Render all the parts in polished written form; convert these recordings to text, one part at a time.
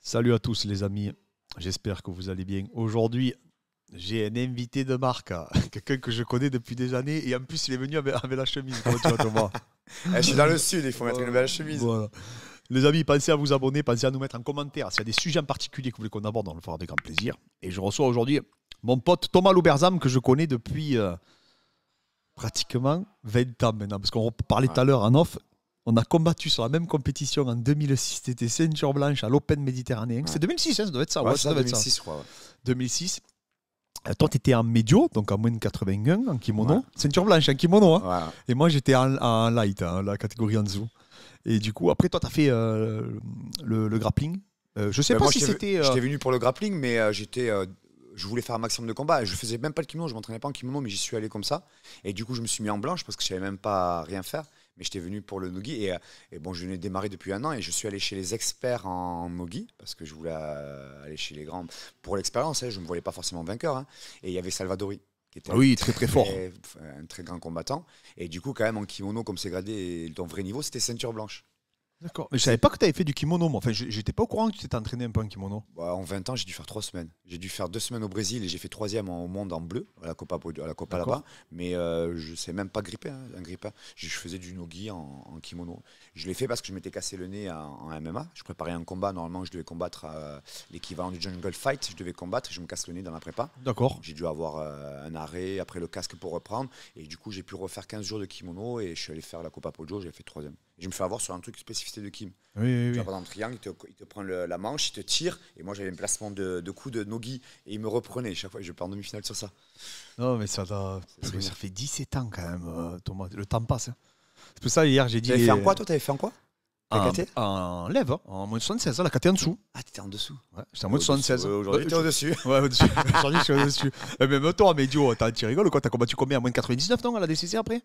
Salut à tous les amis, j'espère que vous allez bien. Aujourd'hui, j'ai un invité de marque, quelqu'un que je connais depuis des années et en plus il est venu avec la chemise. Comment tu vas Thomas? Je suis dans le sud, il faut mettre une belle chemise. Voilà. Les amis, pensez à vous abonner, pensez à nous mettre en commentaire s'il y a des sujets en particulier que vous voulez qu'on aborde, on le fera avec grand plaisir. Et je reçois aujourd'hui mon pote Thomas Louberzam que je connais depuis pratiquement 20 ans maintenant, parce qu'on parlait tout à l'heure en off. On a combattu sur la même compétition en 2006. C'était ceinture blanche à l'Open méditerranéen. C'est 2006, hein, ça doit être ça. Ouais, Ça doit être ça. 2006, je crois. Ouais. 2006. Toi, tu étais en médio, donc en moins de 81, en kimono. Ouais. Ceinture blanche, en kimono. Hein. Ouais. Et moi, j'étais en light, hein, la catégorie en dessous. Et du coup, après, toi, tu as fait le grappling. Je sais pas Moi, si c'était. j'étais venu pour le grappling, mais je voulais faire un maximum de combats. Je faisais même pas le kimono, je m'entraînais pas en kimono, mais j'y suis allé comme ça. Et du coup, je me suis mis en blanche parce que je savais même pas rien faire. Mais j'étais venu pour le nogi et bon, je venais de démarrer depuis un an et je suis allé chez les experts en nogi parce que je voulais aller chez les grands pour l'expérience. Hein, je ne me voyais pas forcément vainqueur. Hein. Et il y avait Salvadori qui était Oui, très très fort. un très grand combattant. Et du coup, quand même, en kimono, comme c'est gradé, et ton vrai niveau, c'était ceinture blanche. D'accord. Mais je savais pas que tu avais fait du kimono, moi. Enfin, j'étais pas au courant que tu t'étais entraîné un peu en kimono. Bah, en 20 ans, j'ai dû faire 3 semaines. J'ai dû faire 2 semaines au Brésil et j'ai fait troisième au monde en bleu, à la Copa là-bas. Mais je ne sais même pas gripper. Hein, un grippin. Je faisais du nogi en kimono. Je l'ai fait parce que je m'étais cassé le nez en MMA. Je préparais un combat. Normalement, je devais combattre l'équivalent du Jungle Fight. Je devais combattre et je me casse le nez dans la prépa. D'accord. J'ai dû avoir un arrêt, après le casque pour reprendre. Et du coup, j'ai pu refaire 15 jours de kimono et je suis allé faire la Copa Pojo. J'ai fait troisième. Et je me fais avoir sur un truc spécificité de Kim. Oui, oui, oui. Tu vois, par exemple, triangle, il te prend la manche, il te tire, et moi j'avais un placement de coup de nogi, et il me reprenait. Chaque fois, je perds en demi-finale sur ça. Non, mais ça fait 17 ans quand même, Thomas. Le temps passe. Hein. C'est pour ça, hier, j'ai dit. Tu avais fait en quoi, toi? Tu avais fait en quoi? En lève, en moins de 76, la KT en dessous. Ah, t'étais en dessous. Ouais, j'étais en moins de 76. Aujourd'hui, t'es au-dessus. Ouais, au-dessus. Aujourd'hui, je suis au-dessus. Mais même toi, Médio, tu rigoles quoi? T'as combattu combien? À moins de 99, non, à la DCC après?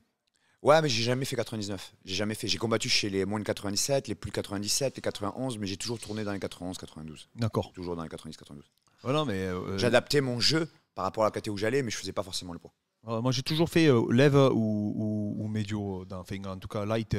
Ouais, mais j'ai jamais fait 99. J'ai jamais fait. J'ai combattu chez les moins de 97, les plus de 97, les 91, mais j'ai toujours tourné dans les 91, 92. D'accord. Toujours dans les 90, 92. Voilà, mais. J'adaptais mon jeu par rapport à la caté où j'allais, mais je faisais pas forcément le poids. Moi, j'ai toujours fait lève ou médio, enfin, en tout cas light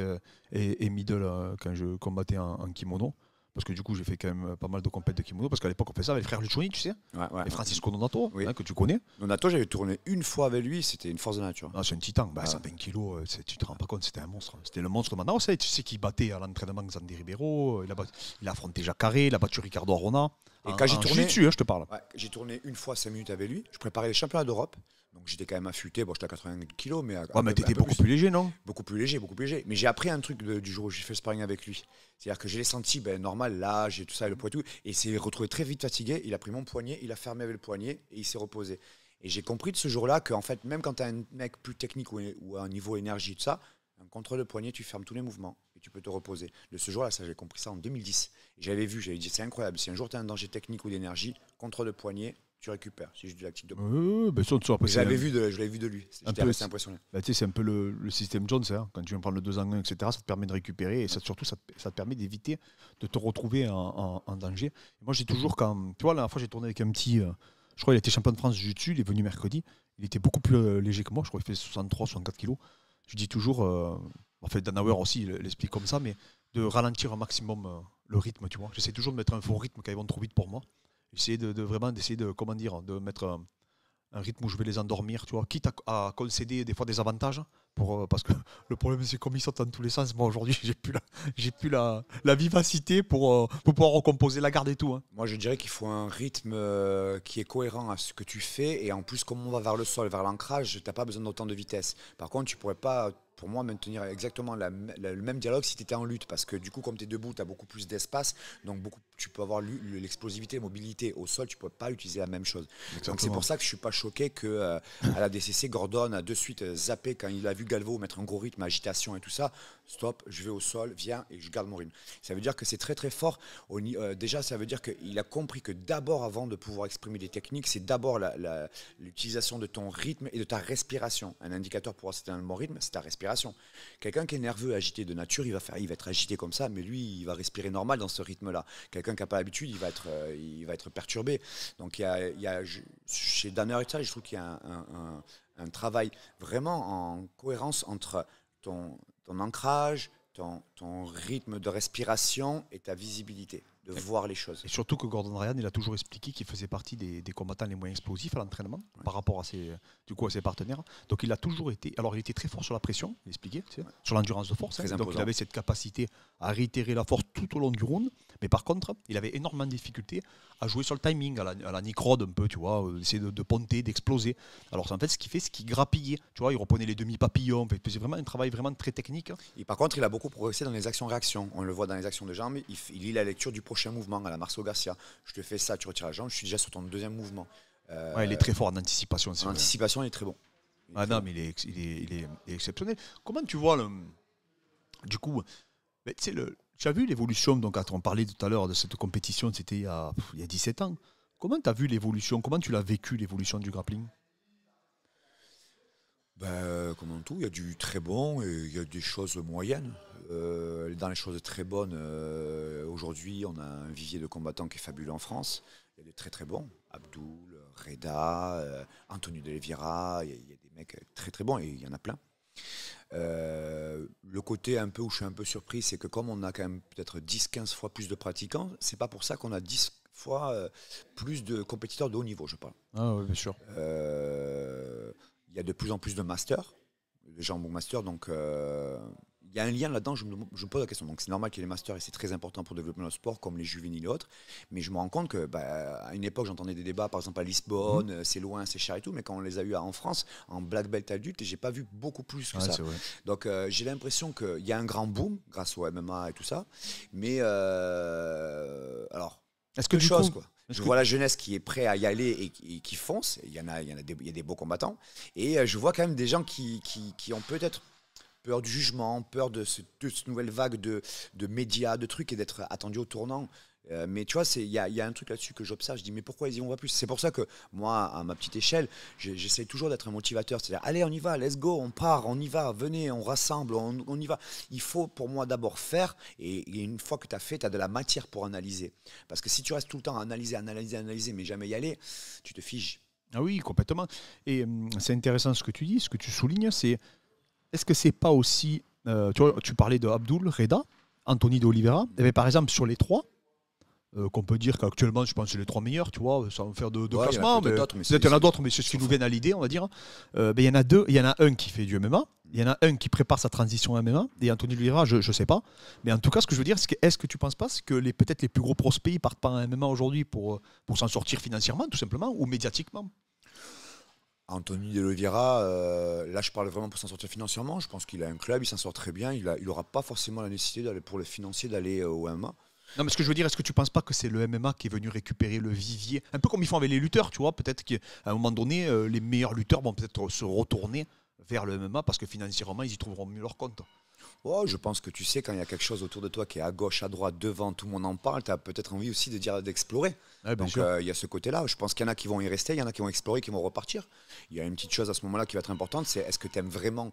et middle quand je combattais en kimono. Parce que du coup, j'ai fait quand même pas mal de compètes de kimono. Parce qu'à l'époque, on faisait ça avec les frères Lucioni, tu sais. Ouais. Et Francisco Donato, Oui. hein, que tu connais. Donato, j'avais tourné une fois avec lui, c'était une force de nature. Ah, c'est un titan. 120 kilos, tu te rends pas compte, c'était un monstre. C'était le monstre de Manaus. Tu sais qu'il battait à l'entraînement Xander Ribeiro. Il a affronté Jacques Carré, il a battu Ricardo Arona. Et quand j'ai tourné, dessus, hein, je te parle. Ouais, j'ai tourné une fois 5 minutes avec lui. Je préparais les championnats d'Europe. Donc j'étais quand même affûté. Bon, j'étais à 80 kilos, mais. Ouais, mais t'étais beaucoup plus léger, non? Beaucoup plus léger, beaucoup plus léger. Mais j'ai appris un truc du jour où j'ai fait le sparring avec lui. C'est-à-dire que je l'ai senti, normal, l'âge et tout ça, et le poids et tout. Et il s'est retrouvé très vite fatigué. Il a pris mon poignet, il a fermé avec le poignet et il s'est reposé. Et j'ai compris de ce jour-là qu'en fait, même quand tu as un mec plus technique ou à un niveau énergie, tout ça, un contrôle de poignet, tu fermes tous les mouvements et tu peux te reposer. De ce jour-là, ça, j'ai compris ça en 2010. Et j'avais dit, c'est incroyable. Si un jour tu as un danger technique ou d'énergie, contrôle de poignet, tu récupères. C'est juste du lactique de poignet. Je l'avais vu de lui. J'étais assez impressionné. Bah, c'est un peu le système Jones. Hein. Quand tu viens prendre le 2 en 1, etc., ça te permet de récupérer et surtout, ça te permet d'éviter de te retrouver en danger. Et moi, j'ai toujours, quand. Tu vois, la dernière fois, j'ai tourné avec un petit. Je crois qu'il était champion de France Jiu-Jitsu. Il est venu mercredi. Il était beaucoup plus léger que moi. Je crois qu'il fait 63, 64 kilos. Je dis toujours. En fait, Danauer aussi, il l'explique comme ça, mais de ralentir un maximum le rythme, tu vois. J'essaie toujours de mettre un faux rythme quand ils vont trop vite pour moi. J'essaie vraiment d'essayer de, comment dire, de mettre un rythme où je vais les endormir, tu vois, quitte à concéder des fois des avantages, parce que le problème c'est comme ils sont dans tous les sens. Moi aujourd'hui, j'ai plus la vivacité pour pouvoir recomposer la garde et tout. Hein. Moi, je dirais qu'il faut un rythme qui est cohérent à ce que tu fais. Et en plus, comme on va vers le sol, vers l'ancrage, tu n'as pas besoin d'autant de vitesse. Par contre, tu pourrais pas, pour moi, maintenir exactement le même dialogue si tu étais en lutte. Parce que du coup, comme tu es debout, tu as beaucoup plus d'espace. Donc, tu peux avoir l'explosivité, mobilité. Au sol, tu ne peux pas utiliser la même chose. Exactement. Donc, c'est pour ça que je ne suis pas choqué qu'à la DCC, Gordon a de suite zappé quand il a vu Galvo mettre un gros rythme, agitation et tout ça. Stop, je vais au sol, viens et je garde mon rythme. Ça veut dire que c'est très très fort. Déjà, ça veut dire qu'il a compris que d'abord, avant de pouvoir exprimer des techniques, c'est d'abord l'utilisation de ton rythme et de ta respiration. Un indicateur pour voir si tu as un bon rythme, c'est ta respiration. Quelqu'un qui est nerveux, agité de nature, il va être agité comme ça, mais lui, il va respirer normal dans ce rythme-là. Quelqu'un qui n'a pas l'habitude, il va être perturbé. Donc, chez Danner et ça, je trouve qu'il y a un travail vraiment en cohérence entre ton ancrage, ton rythme de respiration et ta visibilité. de voir les choses. Et surtout que Gordon Ryan, il a toujours expliqué qu'il faisait partie des combattants les moins explosifs à l'entraînement par rapport à ses partenaires. Donc il a toujours été. Alors il était très fort sur la pression, il expliquait, sur l'endurance de force. Donc il avait cette capacité à réitérer la force tout au long du round. Mais par contre, il avait énormément de difficultés à jouer sur le timing, à la Nick Rod un peu, tu vois, essayer de ponter, d'exploser. Alors en fait, ce qu'il fait, c'est qu'il grappillait. Tu vois, il reprenait les demi-papillons. En fait, c'est vraiment un travail vraiment très technique. Et par contre, il a beaucoup progressé dans les actions-réactions. On le voit dans les actions de jambes. Il lit la lecture du prochain mouvement à la Marcelo Garcia. Je te fais ça, tu retires la jambe, je suis déjà sur ton deuxième mouvement. Ouais, il est très fort en anticipation. En anticipation, il est très bon. Mais il est exceptionnel. Comment tu vois du coup, tu as vu l'évolution, donc on parlait tout à l'heure de cette compétition, c'était il y a 17 ans. Comment tu as vu l'évolution? Comment tu l'as vécu, l'évolution du grappling? Comme tout, il y a du très bon et il y a des choses moyennes. Dans les choses très bonnes, aujourd'hui, on a un vivier de combattants qui est fabuleux en France. Il y a des très très bons. Abdul, Reda, Anthony de Oliveira, il y a des mecs très très bons et il y en a plein. Le côté un peu où je suis un peu surpris, c'est que comme on a quand même peut-être 10-15 fois plus de pratiquants, c'est pas pour ça qu'on a 10 fois plus de compétiteurs de haut niveau, je parle. Ah oui, bien sûr. Il y a de plus en plus de masters, de gens bon master, donc il y a un lien là-dedans, je me pose la question. Donc c'est normal qu'il y ait les masters et c'est très important pour développer notre sport, comme les juvéniles et autres. Mais je me rends compte que à une époque, j'entendais des débats, par exemple à Lisbonne, c'est loin, c'est cher et tout, mais quand on les a eu en France, en black belt adulte, j'ai pas vu beaucoup plus que ça. Donc j'ai l'impression qu'il y a un grand boom grâce au MMA et tout ça. Mais alors, est-ce que deux choses quoi. Je vois la jeunesse qui est prête à y aller et qui fonce. Il y a des beaux combattants. Et je vois quand même des gens qui ont peut-être peur du jugement, peur de cette nouvelle vague de médias, de trucs et d'être attendus au tournant. Mais tu vois, il y a un truc là-dessus que j'observe. Je dis, mais pourquoi ils y vont pas plus? C'est pour ça que moi, à ma petite échelle, j'essaie toujours d'être un motivateur. C'est-à-dire, allez, on y va, let's go, on part, on y va, venez, on rassemble, on y va. Il faut pour moi d'abord faire. Et une fois que tu as fait, tu as de la matière pour analyser. Parce que si tu restes tout le temps à analyser, mais jamais y aller, tu te figes. Ah oui, complètement. Et c'est intéressant ce que tu dis, ce que tu soulignes, c'est est-ce que c'est pas aussi. Tu parlais de Abdul, Reda, Anthony de Oliveira. Par exemple, sur les trois, qu'on peut dire qu'actuellement, je pense que c'est les trois meilleurs, tu vois, sans faire de classement. Peut-être il y en a d'autres, mais c'est ce qui nous vient à l'idée, on va dire. Il y en a deux. Il y en a un qui fait du MMA. Il y en a un qui prépare sa transition MMA. Et Anthony de Oliveira, je ne sais pas. Mais en tout cas, ce que je veux dire, c'est que est-ce que tu ne penses pas que peut-être les plus gros prospects ne partent pas en MMA aujourd'hui pour s'en sortir financièrement, tout simplement, ou médiatiquement? Anthony de Oliveira, là je parle vraiment pour s'en sortir financièrement. Je pense qu'il a un club, il s'en sort très bien. Il n'aura pas forcément la nécessité pour le financier d'aller au MMA. Non, mais ce que je veux dire, est-ce que tu ne penses pas que c'est le MMA qui est venu récupérer le vivier? Un peu comme ils font avec les lutteurs, tu vois. Peut-être qu'à un moment donné, les meilleurs lutteurs vont peut-être se retourner vers le MMA parce que financièrement, ils y trouveront mieux leur compte. Oh, je pense que tu sais, quand il y a quelque chose autour de toi qui est à gauche, à droite, devant, tout le monde en parle, tu as peut-être envie aussi d'explorer. Ouais, donc il y a ce côté-là. Je pense qu'il y en a qui vont y rester, il y en a qui vont explorer, qui vont repartir. Il y a une petite chose à ce moment-là qui va être importante, c'est est-ce que tu aimes vraiment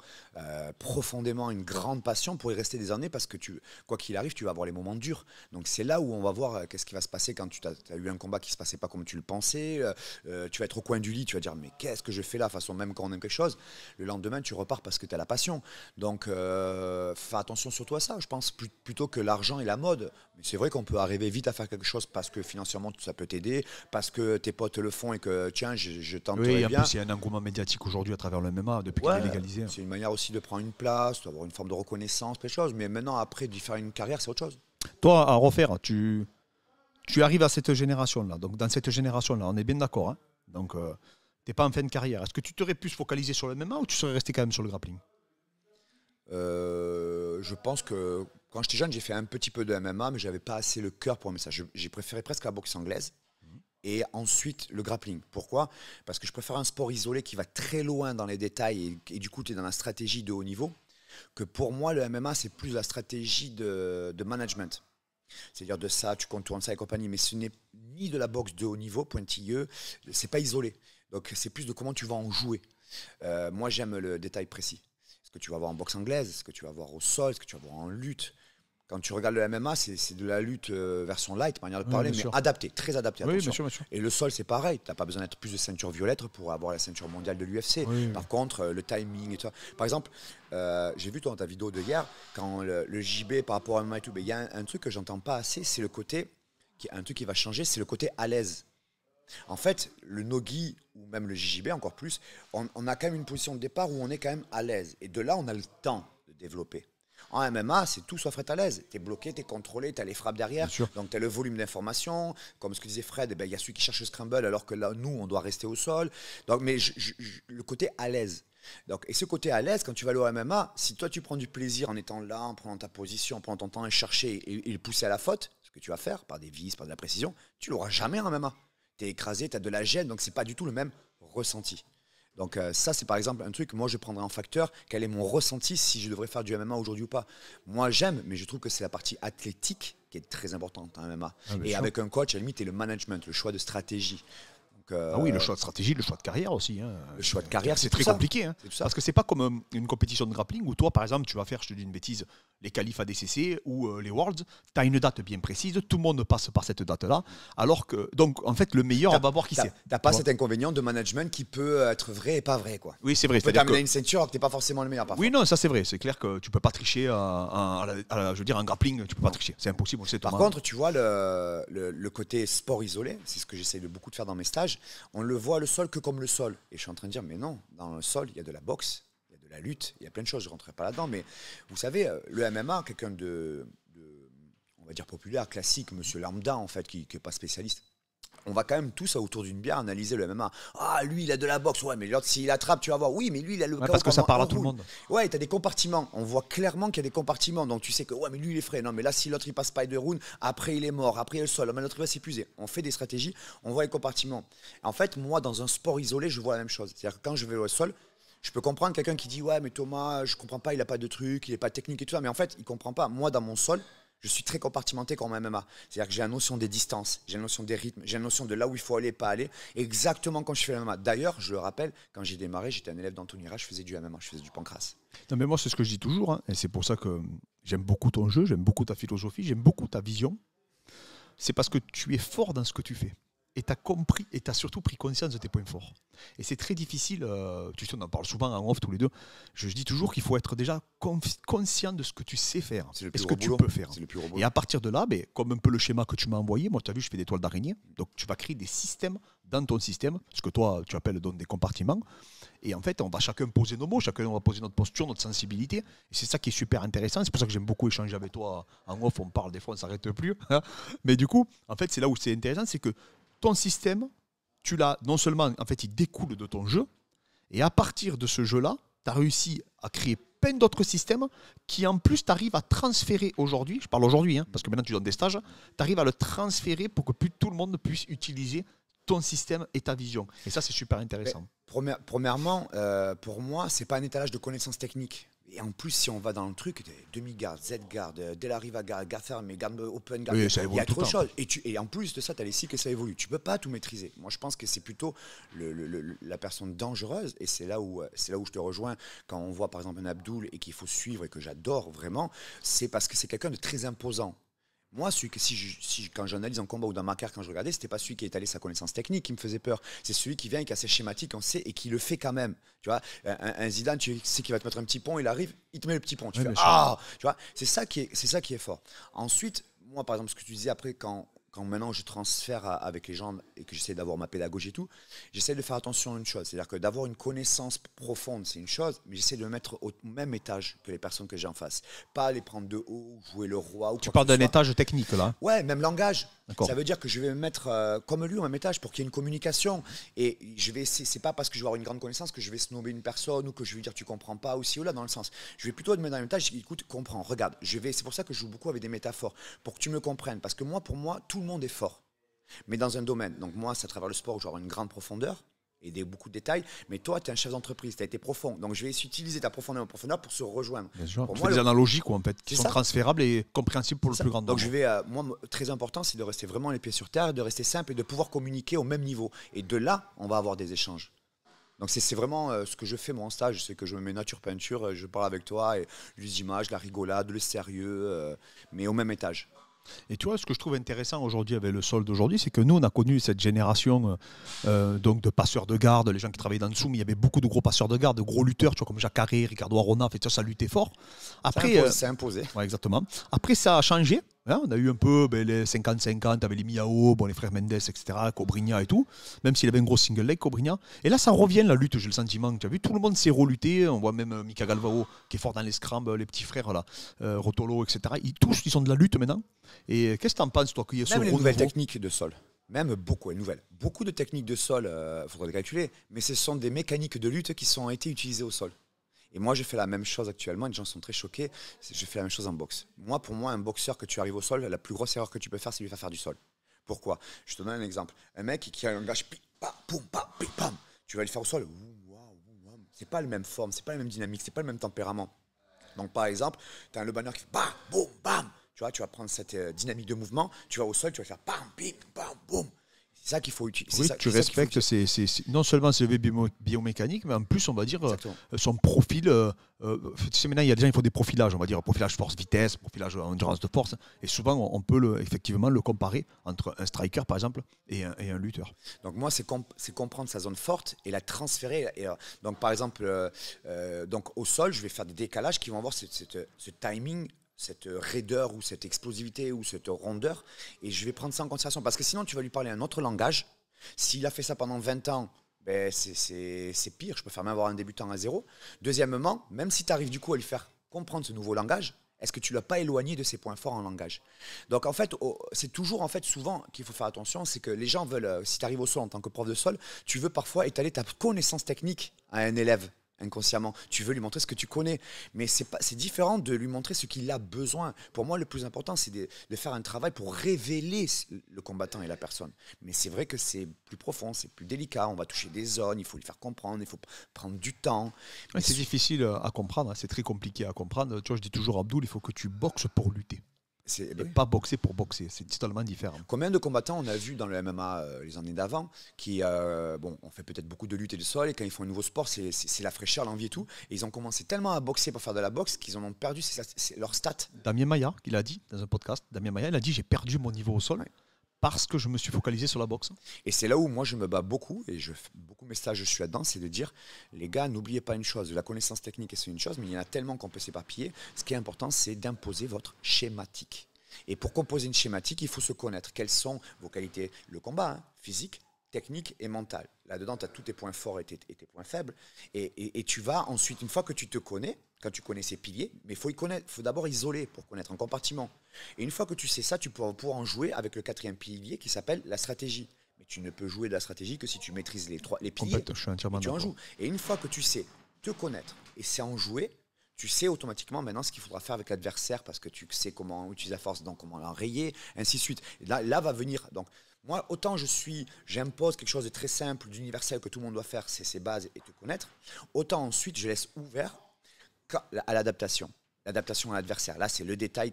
profondément une grande passion pour y rester des années, parce que quoi qu'il arrive, tu vas avoir les moments durs. Donc c'est là où on va voir qu'est-ce qui va se passer quand tu as eu un combat qui ne se passait pas comme tu le pensais. Tu vas être au coin du lit, tu vas dire mais qu'est-ce que je fais là? De toute façon, même quand on aime quelque chose, le lendemain tu repars parce que tu as la passion. Donc fais attention surtout à ça, je pense, plutôt que l'argent et la mode. Mais c'est vrai qu'on peut arriver vite à faire quelque chose parce que financièrement ça peut t'aider, parce que tes potes le font et que tiens, je tenterai bien. Oui, en plus il y a un engouement médiatique aujourd'hui à travers le MMA depuis qu'il est légalisé. C'est une manière aussi de prendre une place, d'avoir une forme de reconnaissance, plein de choses. Mais maintenant, après, d'y faire une carrière, c'est autre chose. Toi, à refaire, tu arrives à cette génération-là. Donc dans cette génération-là, on est bien d'accord. Hein, donc tu n'es pas en fin de carrière. Est-ce que tu t'aurais pu se focaliser sur le MMA ou tu serais resté quand même sur le grappling? Je pense que quand j'étais jeune, j'ai fait un petit peu de MMA, mais je n'avais pas assez le cœur pour aimer ça. J'ai préféré presque la boxe anglaise et ensuite le grappling. Pourquoi? Parce que je préfère un sport isolé qui va très loin dans les détails et du coup, tu es dans la stratégie de haut niveau, que pour moi, le MMA, c'est plus la stratégie de management. C'est-à-dire de ça, tu contournes ça et compagnie, mais ce n'est ni de la boxe de haut niveau, pointilleux, c'est pas isolé. Donc c'est plus de comment tu vas en jouer. Moi, j'aime le détail précis. Ce que tu vas voir en boxe anglaise, ce que tu vas voir au sol, ce que tu vas voir en lutte. Quand tu regardes le MMA, c'est de la lutte version light, manière de parler, mais adaptée, très adaptée. Oui, bien sûr. Et le sol, c'est pareil. Tu n'as pas besoin d'être plus de ceinture violette pour avoir la ceinture mondiale de l'UFC. Par contre, le timing et tout ça. Par exemple, j'ai vu dans ta vidéo de hier, quand le JB par rapport à MMA et tout, il y a un truc que j'entends pas assez, c'est le côté, un truc qui va changer, c'est le côté à l'aise. En fait, le no-gi ou même le JJB encore plus, on a quand même une position de départ où on est quand même à l'aise. Et de là, on a le temps de développer. En MMA, c'est tout sauf être à l'aise. Tu es bloqué, tu es contrôlé, tu as les frappes derrière. Donc, tu as le volume d'informations. Comme ce que disait Fred, il y a celui qui cherche le scramble alors que là, nous, on doit rester au sol. Donc, mais le côté à l'aise. Donc, et ce côté à l'aise, quand tu vas aller au MMA, si toi, tu prends du plaisir en étant là, en prenant ta position, en prenant ton temps à chercher et le pousser à la faute, ce que tu vas faire par des vis, par de la précision, tu l'auras jamais en MMA. Tu es écrasé, tu as de la gêne, donc ce n'est pas du tout le même ressenti. Donc ça, c'est par exemple un truc que moi, je prendrais en facteur. Quel est mon ressenti si je devrais faire du MMA aujourd'hui ou pas? Moi, j'aime, mais je trouve que c'est la partie athlétique qui est très importante en MMA. Et avec un coach, à la limite, et le management, le choix de stratégie. Ah oui, le choix de stratégie, le choix de carrière aussi. Hein. Le choix de carrière, c'est très compliqué. Hein, parce que c'est pas comme une compétition de grappling où toi, par exemple, tu vas faire, je te dis une bêtise, les qualifs ADCC ou les Worlds, tu as une date bien précise, tout le monde passe par cette date-là. Alors que, donc, en fait, le meilleur, on va voir qui c'est. Tu n'as pas cet inconvénient de management qui peut être vrai et pas vrai. Quoi. Oui, c'est vrai. Tu peux t'amener une ceinture alors que tu n'es pas forcément le meilleur. Parfois. Oui, non, ça c'est vrai. C'est clair que tu peux pas tricher je veux dire, en grappling, tu peux pas tricher. C'est impossible. Par contre, tu vois, le côté sport isolé, c'est ce que j'essaie beaucoup de faire dans mes stages, on le voit le sol que comme le sol. Et je suis en train de dire, mais non, dans le sol, il y a de la boxe, il y a de la lutte, il y a plein de choses, je ne rentrerai pas là-dedans. Mais vous savez, le MMA, quelqu'un de, on va dire, populaire, classique, monsieur lambda, en fait, qui n'est pas spécialiste, on va quand même tous autour d'une bière analyser le MMA. Ah, lui, il a de la boxe. Ouais, mais l'autre, s'il attrape, tu vas voir. Oui, mais lui, il a le parce que ça parle à tout le monde. Ouais, tu as des compartiments. On voit clairement qu'il y a des compartiments. Donc, tu sais que, ouais, mais lui, il est frais. Non, mais là, si l'autre, il passe pas de round, après, il est mort. Après, il est le sol. Mais l'autre, il va s'épuiser. On fait des stratégies. On voit les compartiments. En fait, moi, dans un sport isolé, je vois la même chose. C'est-à-dire que quand je vais au sol, je peux comprendre quelqu'un qui dit, ouais, mais Thomas, je comprends pas, il a pas de truc, il est pas technique et tout ça. Mais en fait, il comprend pas. Moi, dans mon sol, je suis très compartimenté comme MMA. C'est-à-dire que j'ai la notion des distances, j'ai la notion des rythmes, j'ai la notion de là où il faut aller, pas aller, exactement quand je fais le MMA. D'ailleurs, je le rappelle, quand j'ai démarré, j'étais un élève d'Anthony Ra, je faisais du MMA, je faisais du pancrace. Non, mais moi, c'est ce que je dis toujours, hein, et c'est pour ça que j'aime beaucoup ton jeu, j'aime beaucoup ta philosophie, j'aime beaucoup ta vision. C'est parce que tu es fort dans ce que tu fais. Et tu as compris, et tu as surtout pris conscience de tes points forts. Et c'est très difficile, tu sais, on en parle souvent en off tous les deux, je dis toujours qu'il faut être déjà conscient de ce que tu sais faire, et ce que tu peux faire. Et à partir de là, comme un peu le schéma que tu m'as envoyé, moi tu as vu, je fais des toiles d'araignée, donc tu vas créer des systèmes dans ton système, ce que toi tu appelles donc des compartiments, et en fait on va chacun poser nos mots, chacun va poser notre posture, notre sensibilité, et c'est ça qui est super intéressant, c'est pour ça que j'aime beaucoup échanger avec toi en off, on parle des fois, on ne s'arrête plus, mais du coup, en fait c'est là où c'est intéressant, c'est que ton système, tu l'as non seulement, en fait, il découle de ton jeu, et à partir de ce jeu-là, tu as réussi à créer plein d'autres systèmes qui, en plus, tu arrives à transférer aujourd'hui, je parle aujourd'hui, hein, parce que maintenant tu donnes des stages, tu arrives à le transférer pour que plus tout le monde puisse utiliser ton système et ta vision. Et ça, c'est super intéressant. Premièrement, pour moi, ce n'est pas un étalage de connaissances techniques. Et en plus, si on va dans le truc, demi-garde, Z-garde, dès l'arrive à garde fermée, garde open, garde, oui, il y a trop de choses. Et en plus de ça, tu as les cycles et ça évolue. Tu ne peux pas tout maîtriser. Moi, je pense que c'est plutôt la personne dangereuse. Et c'est là où je te rejoins. Quand on voit par exemple un Abdul et qu'il faut suivre et que j'adore vraiment, c'est parce que c'est quelqu'un de très imposant. Moi, celui que quand j'analyse un combat ou dans ma carrière, quand je regardais, c'était pas celui qui étalait sa connaissance technique qui me faisait peur. C'est celui qui vient et qui a ses schématiques, on sait, et qui le fait quand même. Tu vois, un Zidane, tu sais qu'il va te mettre un petit pont, il arrive, il te met le petit pont. Tu fais ah, tu vois, c'est ça qui est fort. Ensuite, moi, par exemple, ce que tu disais après, quand maintenant je transfère avec les gens et que j'essaie d'avoir ma pédagogie et tout, j'essaie de faire attention à une chose. C'est-à-dire que d'avoir une connaissance profonde, c'est une chose, mais j'essaie de me mettre au même étage que les personnes que j'ai en face. Pas les prendre de haut, jouer le roi. Ou tu parles d'un étage technique, là? Ouais, même langage. Ça veut dire que je vais me mettre comme lui au même étage pour qu'il y ait une communication. Et c'est pas parce que je vais avoir une grande connaissance que je vais snobber une personne ou que je vais lui dire tu comprends pas, ou ci ou là, dans le sens. Je vais plutôt te mettre dans le même étage, écoute, comprends, regarde. C'est pour ça que je joue beaucoup avec des métaphores, pour que tu me comprennes. Parce que pour moi, tout le monde est fort. Mais dans un domaine. Donc moi, c'est à travers le sport où je vais avoir une grande profondeur et beaucoup de détails. Mais toi, tu es un chef d'entreprise, tu as été profond. Donc je vais utiliser ta profondeur pour se rejoindre. Bien sûr. Pour moi, des analogies quoi, en fait, qui sont transférables et compréhensibles pour le plus grand nombre. Donc moi, très important, c'est de rester vraiment les pieds sur terre, de rester simple et de pouvoir communiquer au même niveau. Et de là, on va avoir des échanges. Donc c'est vraiment ce que je fais moi en stage, c'est que je me mets nature peinture, je parle avec toi, et les images, la rigolade, le sérieux, mais au même étage. Et tu vois, ce que je trouve intéressant aujourd'hui avec le sol d'aujourd'hui, c'est que nous, on a connu cette génération donc de passeurs de garde, les gens qui travaillaient dans le dessous, mais il y avait beaucoup de gros passeurs de garde, de gros lutteurs, tu vois, comme Jacare, Ricardo Arona, ça luttait fort. Après, c'est imposé. Ouais, exactement. Après, ça a changé. Hein, on a eu un peu les 50-50, avec les Miao, bon, les frères Mendes, etc., Cobrinha et tout, même s'il avait un gros single leg, Cobrinha. Et là, ça revient la lutte, j'ai le sentiment. Tu as vu, tout le monde s'est reluté. On voit même Mika Galvao qui est fort dans les scrambles, les petits frères, là, Rotolo, etc. Ils sont de la lutte maintenant. Et qu'est-ce que tu en penses, toi, qu'il y a ce Même les nouvelles renouveau? techniques de sol. Même beaucoup, les nouvelles. Beaucoup de techniques de sol, il faudrait les calculer, mais ce sont des mécaniques de lutte qui ont été utilisées au sol. Et moi, je fais la même chose actuellement. Les gens sont très choqués. Je fais la même chose en boxe. Moi, pour moi, un boxeur que tu arrives au sol, la plus grosse erreur que tu peux faire, c'est lui faire du sol. Pourquoi? Je te donne un exemple. Un mec qui a un langage pam, tu vas le faire au sol. C'est pas la même forme, c'est pas la même dynamique, c'est pas le même tempérament. Donc, par exemple, tu as un lebaneur qui fait bam, boum, bam. Tu vois, tu vas prendre cette dynamique de mouvement, tu vas au sol, tu vas faire bam, bim, bam, boum. C'est ça qu'il faut utiliser. Oui, tu respectes non seulement ses biomécaniques, mais en plus, on va dire, son profil. Tu sais, maintenant, il y a des gens, il faut des profilages, on va dire, profilage force-vitesse, profilage endurance de force. Et souvent, on peut effectivement le comparer entre un striker, par exemple, et un lutteur. Donc, moi, c'est comprendre sa zone forte et la transférer. Donc, par exemple, donc, au sol, je vais faire des décalages qui vont avoir ce timing, cette raideur ou cette explosivité ou cette rondeur, et je vais prendre ça en considération parce que sinon tu vas lui parler un autre langage. S'il a fait ça pendant 20 ans, ben c'est pire, je préfère même avoir un débutant à zéro. Deuxièmement, même si tu arrives du coup à lui faire comprendre ce nouveau langage, est-ce que tu ne l'as pas éloigné de ses points forts en langage? Donc en fait, c'est toujours en fait souvent qu'il faut faire attention, c'est que les gens veulent, si tu arrives au sol en tant que prof de sol, tu veux parfois étaler ta connaissance technique à un élève. Inconsciemment, tu veux lui montrer ce que tu connais, mais c'est différent de lui montrer ce qu'il a besoin. Pour moi, le plus important, c'est de faire un travail pour révéler le combattant et la personne. Mais c'est vrai que c'est plus profond, c'est plus délicat, on va toucher des zones, il faut lui faire comprendre, il faut prendre du temps. Ouais, c'est difficile à comprendre, c'est très compliqué à comprendre. Tu vois, je dis toujours à Abdoul, il faut que tu boxes pour lutter. Et pas boxer pour boxer, c'est totalement différent. Combien de combattants on a vu dans le MMA les années d'avant qui, on fait peut-être beaucoup de lutte et de sol, et quand ils font un nouveau sport, c'est la fraîcheur, l'envie et tout. Et ils ont commencé tellement à boxer pour faire de la boxe qu'ils en ont perdu leurs stats. Damien Maillard, il a dit dans un podcast, il a dit j'ai perdu mon niveau au sol. Ouais. Parce que je me suis focalisé sur la boxe. Et c'est là où moi je me bats beaucoup, et je fais beaucoup mes stages, je suis là-dedans, c'est de dire, les gars, n'oubliez pas une chose, la connaissance technique c'est une chose, mais il y en a tellement qu'on peut s'éparpiller. Ce qui est important, c'est d'imposer votre schématique. Et pour composer une schématique, il faut se connaître. Quelles sont vos qualités? Le combat, physique, technique et mental. Là-dedans, tu as tous tes points forts et tes points faibles. Et tu vas ensuite, une fois que tu te connais, quand tu connais ces piliers, mais il faut d'abord isoler pour connaître un compartiment. Et une fois que tu sais ça, tu pourras en jouer avec le quatrième pilier qui s'appelle la stratégie. Mais tu ne peux jouer de la stratégie que si tu maîtrises les piliers. Je suis entièrement tu en joues. Et une fois que tu sais te connaître et c'est en jouer, tu sais automatiquement maintenant ce qu'il faudra faire avec l'adversaire parce que tu sais comment utiliser la force, donc comment l'enrayer, ainsi de suite. Et là va venir. Donc, moi, autant j'impose quelque chose de très simple, d'universel que tout le monde doit faire, c'est ses bases et te connaître, autant ensuite je laisse ouvert à l'adaptation. L'adaptation à l'adversaire. Là, c'est le détail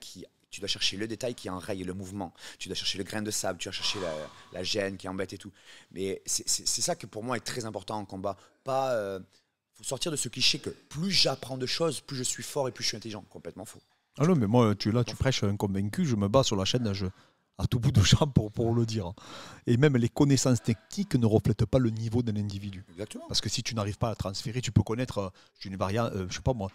tu dois chercher le détail qui enraye le mouvement. Tu dois chercher le grain de sable, tu dois chercher la gêne qui embête et tout. Mais c'est ça que pour moi est très important en combat. Faut sortir de ce cliché que plus j'apprends de choses, plus je suis fort et plus je suis intelligent. Complètement faux. Ah non, mais moi, tu prêches un convaincu, je me bats sur la chaîne à tout bout de champ pour le dire. Et même les connaissances techniques ne reflètent pas le niveau d'un individu. Exactement. Parce que si tu n'arrives pas à transférer, tu peux connaître une variante, je sais pas moi,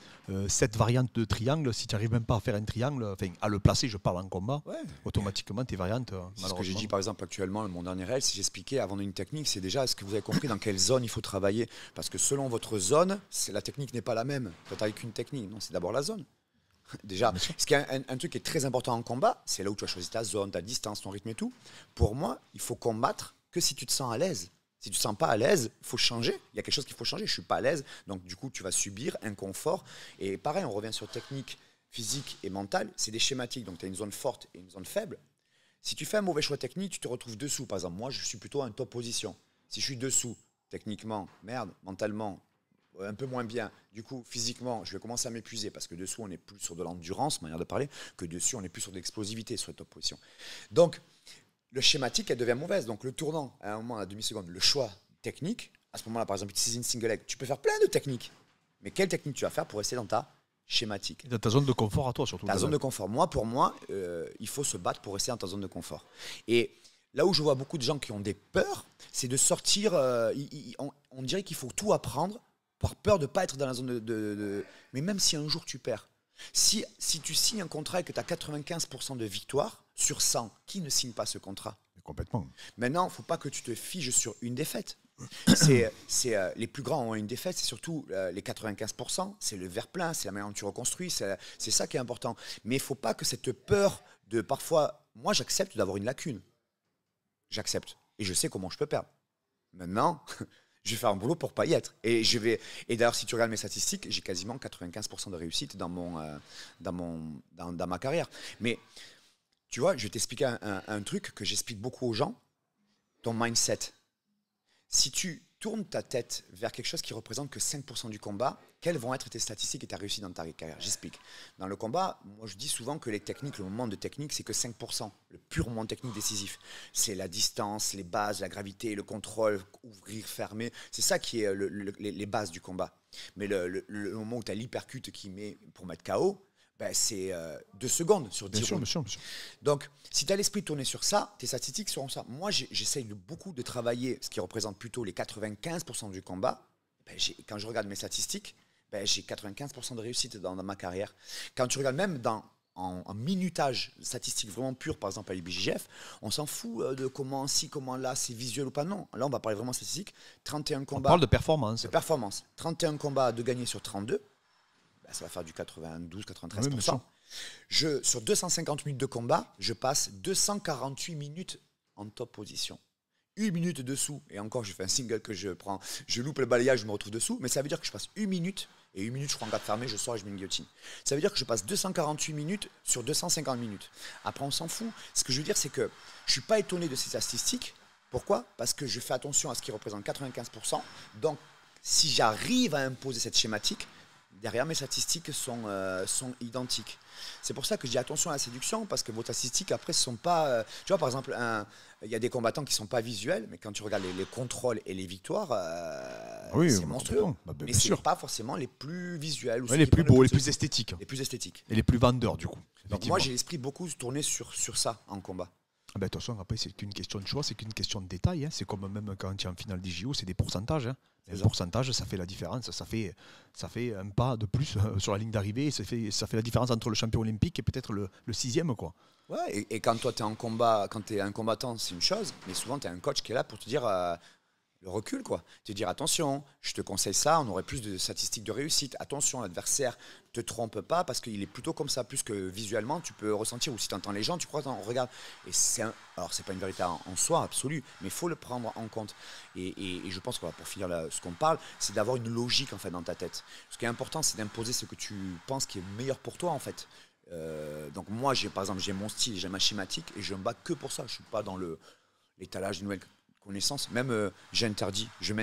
7 variantes de triangle. Si tu n'arrives même pas à faire un triangle, enfin à le placer, je parle en combat, automatiquement tes variantes. C'est ce que j'ai dit par exemple actuellement, mon dernier réel, si j'expliquais avant une technique, c'est déjà est-ce que vous avez compris dans quelle zone il faut travailler. Parce que selon votre zone, la technique n'est pas la même. Tu n'as qu'une technique, non, c'est d'abord la zone. Déjà, ce qui est un truc qui est très important en combat, c'est là où tu as choisi ta zone, ta distance, ton rythme et tout. Pour moi, il faut combattre que si tu te sens à l'aise. Si tu ne te sens pas à l'aise, il faut changer. Il y a quelque chose qu'il faut changer. Je ne suis pas à l'aise, donc du coup, tu vas subir inconfort. Et pareil, on revient sur technique, physique et mentale. C'est des schématiques, donc tu as une zone forte et une zone faible. Si tu fais un mauvais choix technique, tu te retrouves dessous. Par exemple, moi, je suis plutôt en top position. Si je suis dessous, techniquement, merde, mentalement, un peu moins bien. Du coup, physiquement, je vais commencer à m'épuiser parce que dessous, on est plus sur de l'endurance, manière de parler, que dessus, on est plus sur de l'explosivité sur les top positions. Donc, le schématique, elle devient mauvaise. Donc, le tournant, à un moment, à la demi-seconde, le choix technique, à ce moment-là, par exemple, utiliser une single leg, tu peux faire plein de techniques. Mais quelle technique tu vas faire pour rester dans ta schématique? Dans ta zone de confort à toi, surtout. Ta zone de confort. Pour moi, il faut se battre pour rester dans ta zone de confort. Et là où je vois beaucoup de gens qui ont des peurs, c'est de sortir, on dirait qu'il faut tout apprendre par peur de ne pas être dans la zone de... Mais même si un jour tu perds, Si tu signes un contrat et que tu as 95% de victoire sur 100, qui ne signe pas ce contrat? Complètement. Maintenant, il ne faut pas que tu te figes sur une défaite. Les plus grands ont une défaite, c'est surtout les 95%, c'est le verre plein, c'est la manière dont tu reconstruis, c'est ça qui est important. Mais il ne faut pas que cette peur de parfois... Moi, j'accepte d'avoir une lacune. J'accepte. Et je sais comment je peux perdre. Maintenant, je vais faire un boulot pour ne pas y être. Et d'ailleurs, si tu regardes mes statistiques, j'ai quasiment 95% de réussite dans ma carrière. Mais tu vois, je vais t'expliquer un truc que j'explique beaucoup aux gens. Ton mindset. Si tu tournes ta tête vers quelque chose qui représente que 5% du combat, quelles vont être tes statistiques et ta réussite dans ta carrière? J'explique. Dans le combat, moi je dis souvent que les techniques, le moment de technique, c'est que 5%, le pur moment technique décisif. C'est la distance, les bases, la gravité, le contrôle, ouvrir, fermer. C'est ça qui est les bases du combat. Mais le moment où tu as l'hypercute qui met pour mettre KO, ben c'est 2 secondes sur 10 rounds. Bien sûr. Donc, si tu as l'esprit tourné sur ça, tes statistiques seront ça. Moi, j'essaye beaucoup de travailler ce qui représente plutôt les 95% du combat. Ben, quand je regarde mes statistiques, ben, j'ai 95% de réussite dans ma carrière. Quand tu regardes même en minutage statistique vraiment pur, par exemple à l'IBJJF, on s'en fout de comment ci, comment là, c'est visuel ou pas. Non, là, on va parler vraiment statistique. 31 combats. On parle de performance. De performance. 31 combats de gagner sur 32. Ça va faire du 92-93%. Oui, sur 250 minutes de combat, je passe 248 minutes en top position. 1 minute dessous, et encore, je fais un single que je prends, je loupe le balayage, je me retrouve dessous, mais ça veut dire que je passe 1 minute, et 1 minute, je prends 4 fermés, je sors et je mets une guillotine. Ça veut dire que je passe 248 minutes sur 250 minutes. Après, on s'en fout. Ce que je veux dire, c'est que je ne suis pas étonné de ces statistiques. Pourquoi? Parce que je fais attention à ce qui représente 95%. Donc, si j'arrive à imposer cette schématique, derrière, mes statistiques sont identiques. C'est pour ça que je dis attention à la séduction, parce que vos statistiques, après, ne sont pas... tu vois, par exemple, il y a des combattants qui ne sont pas visuels, mais quand tu regardes les contrôles et les victoires, c'est monstrueux. Mais ce n'est pas forcément les plus visuels. Ou les plus beaux, les plus esthétiques. Les plus esthétiques. Et les plus vendeurs, du coup. Donc moi, j'ai l'esprit beaucoup tourné sur ça en combat. Ah ben, attention, après, c'est qu'une question de choix, c'est qu'une question de détail. Hein. C'est comme même quand tu es en finale des JO, c'est des pourcentages. Hein. Les pourcentages, ça fait la différence. Ça fait un pas de plus sur la ligne d'arrivée. Ça fait la différence entre le champion olympique et peut-être le 6e. Quoi. Ouais, et quand toi, tu es en combat, quand tu es un combattant, c'est une chose. Mais souvent, tu as un coach qui est là pour te dire le recul. Quoi. Te dire attention, je te conseille ça, on aurait plus de statistiques de réussite. Attention, l'adversaire te trompe pas parce qu'il est plutôt comme ça, plus que visuellement, tu peux ressentir. Ou si tu entends les gens, tu crois, regarde. Et alors, c'est pas une vérité en soi absolue, mais il faut le prendre en compte. Et je pense que pour finir ce qu'on parle, c'est d'avoir une logique en fait, dans ta tête. Ce qui est important, c'est d'imposer ce que tu penses qui est meilleur pour toi en fait. Donc moi, par exemple, j'ai mon style, j'ai ma schématique et je me bats que pour ça. Je suis pas dans l'étalage de nouvelles connaissances. Même je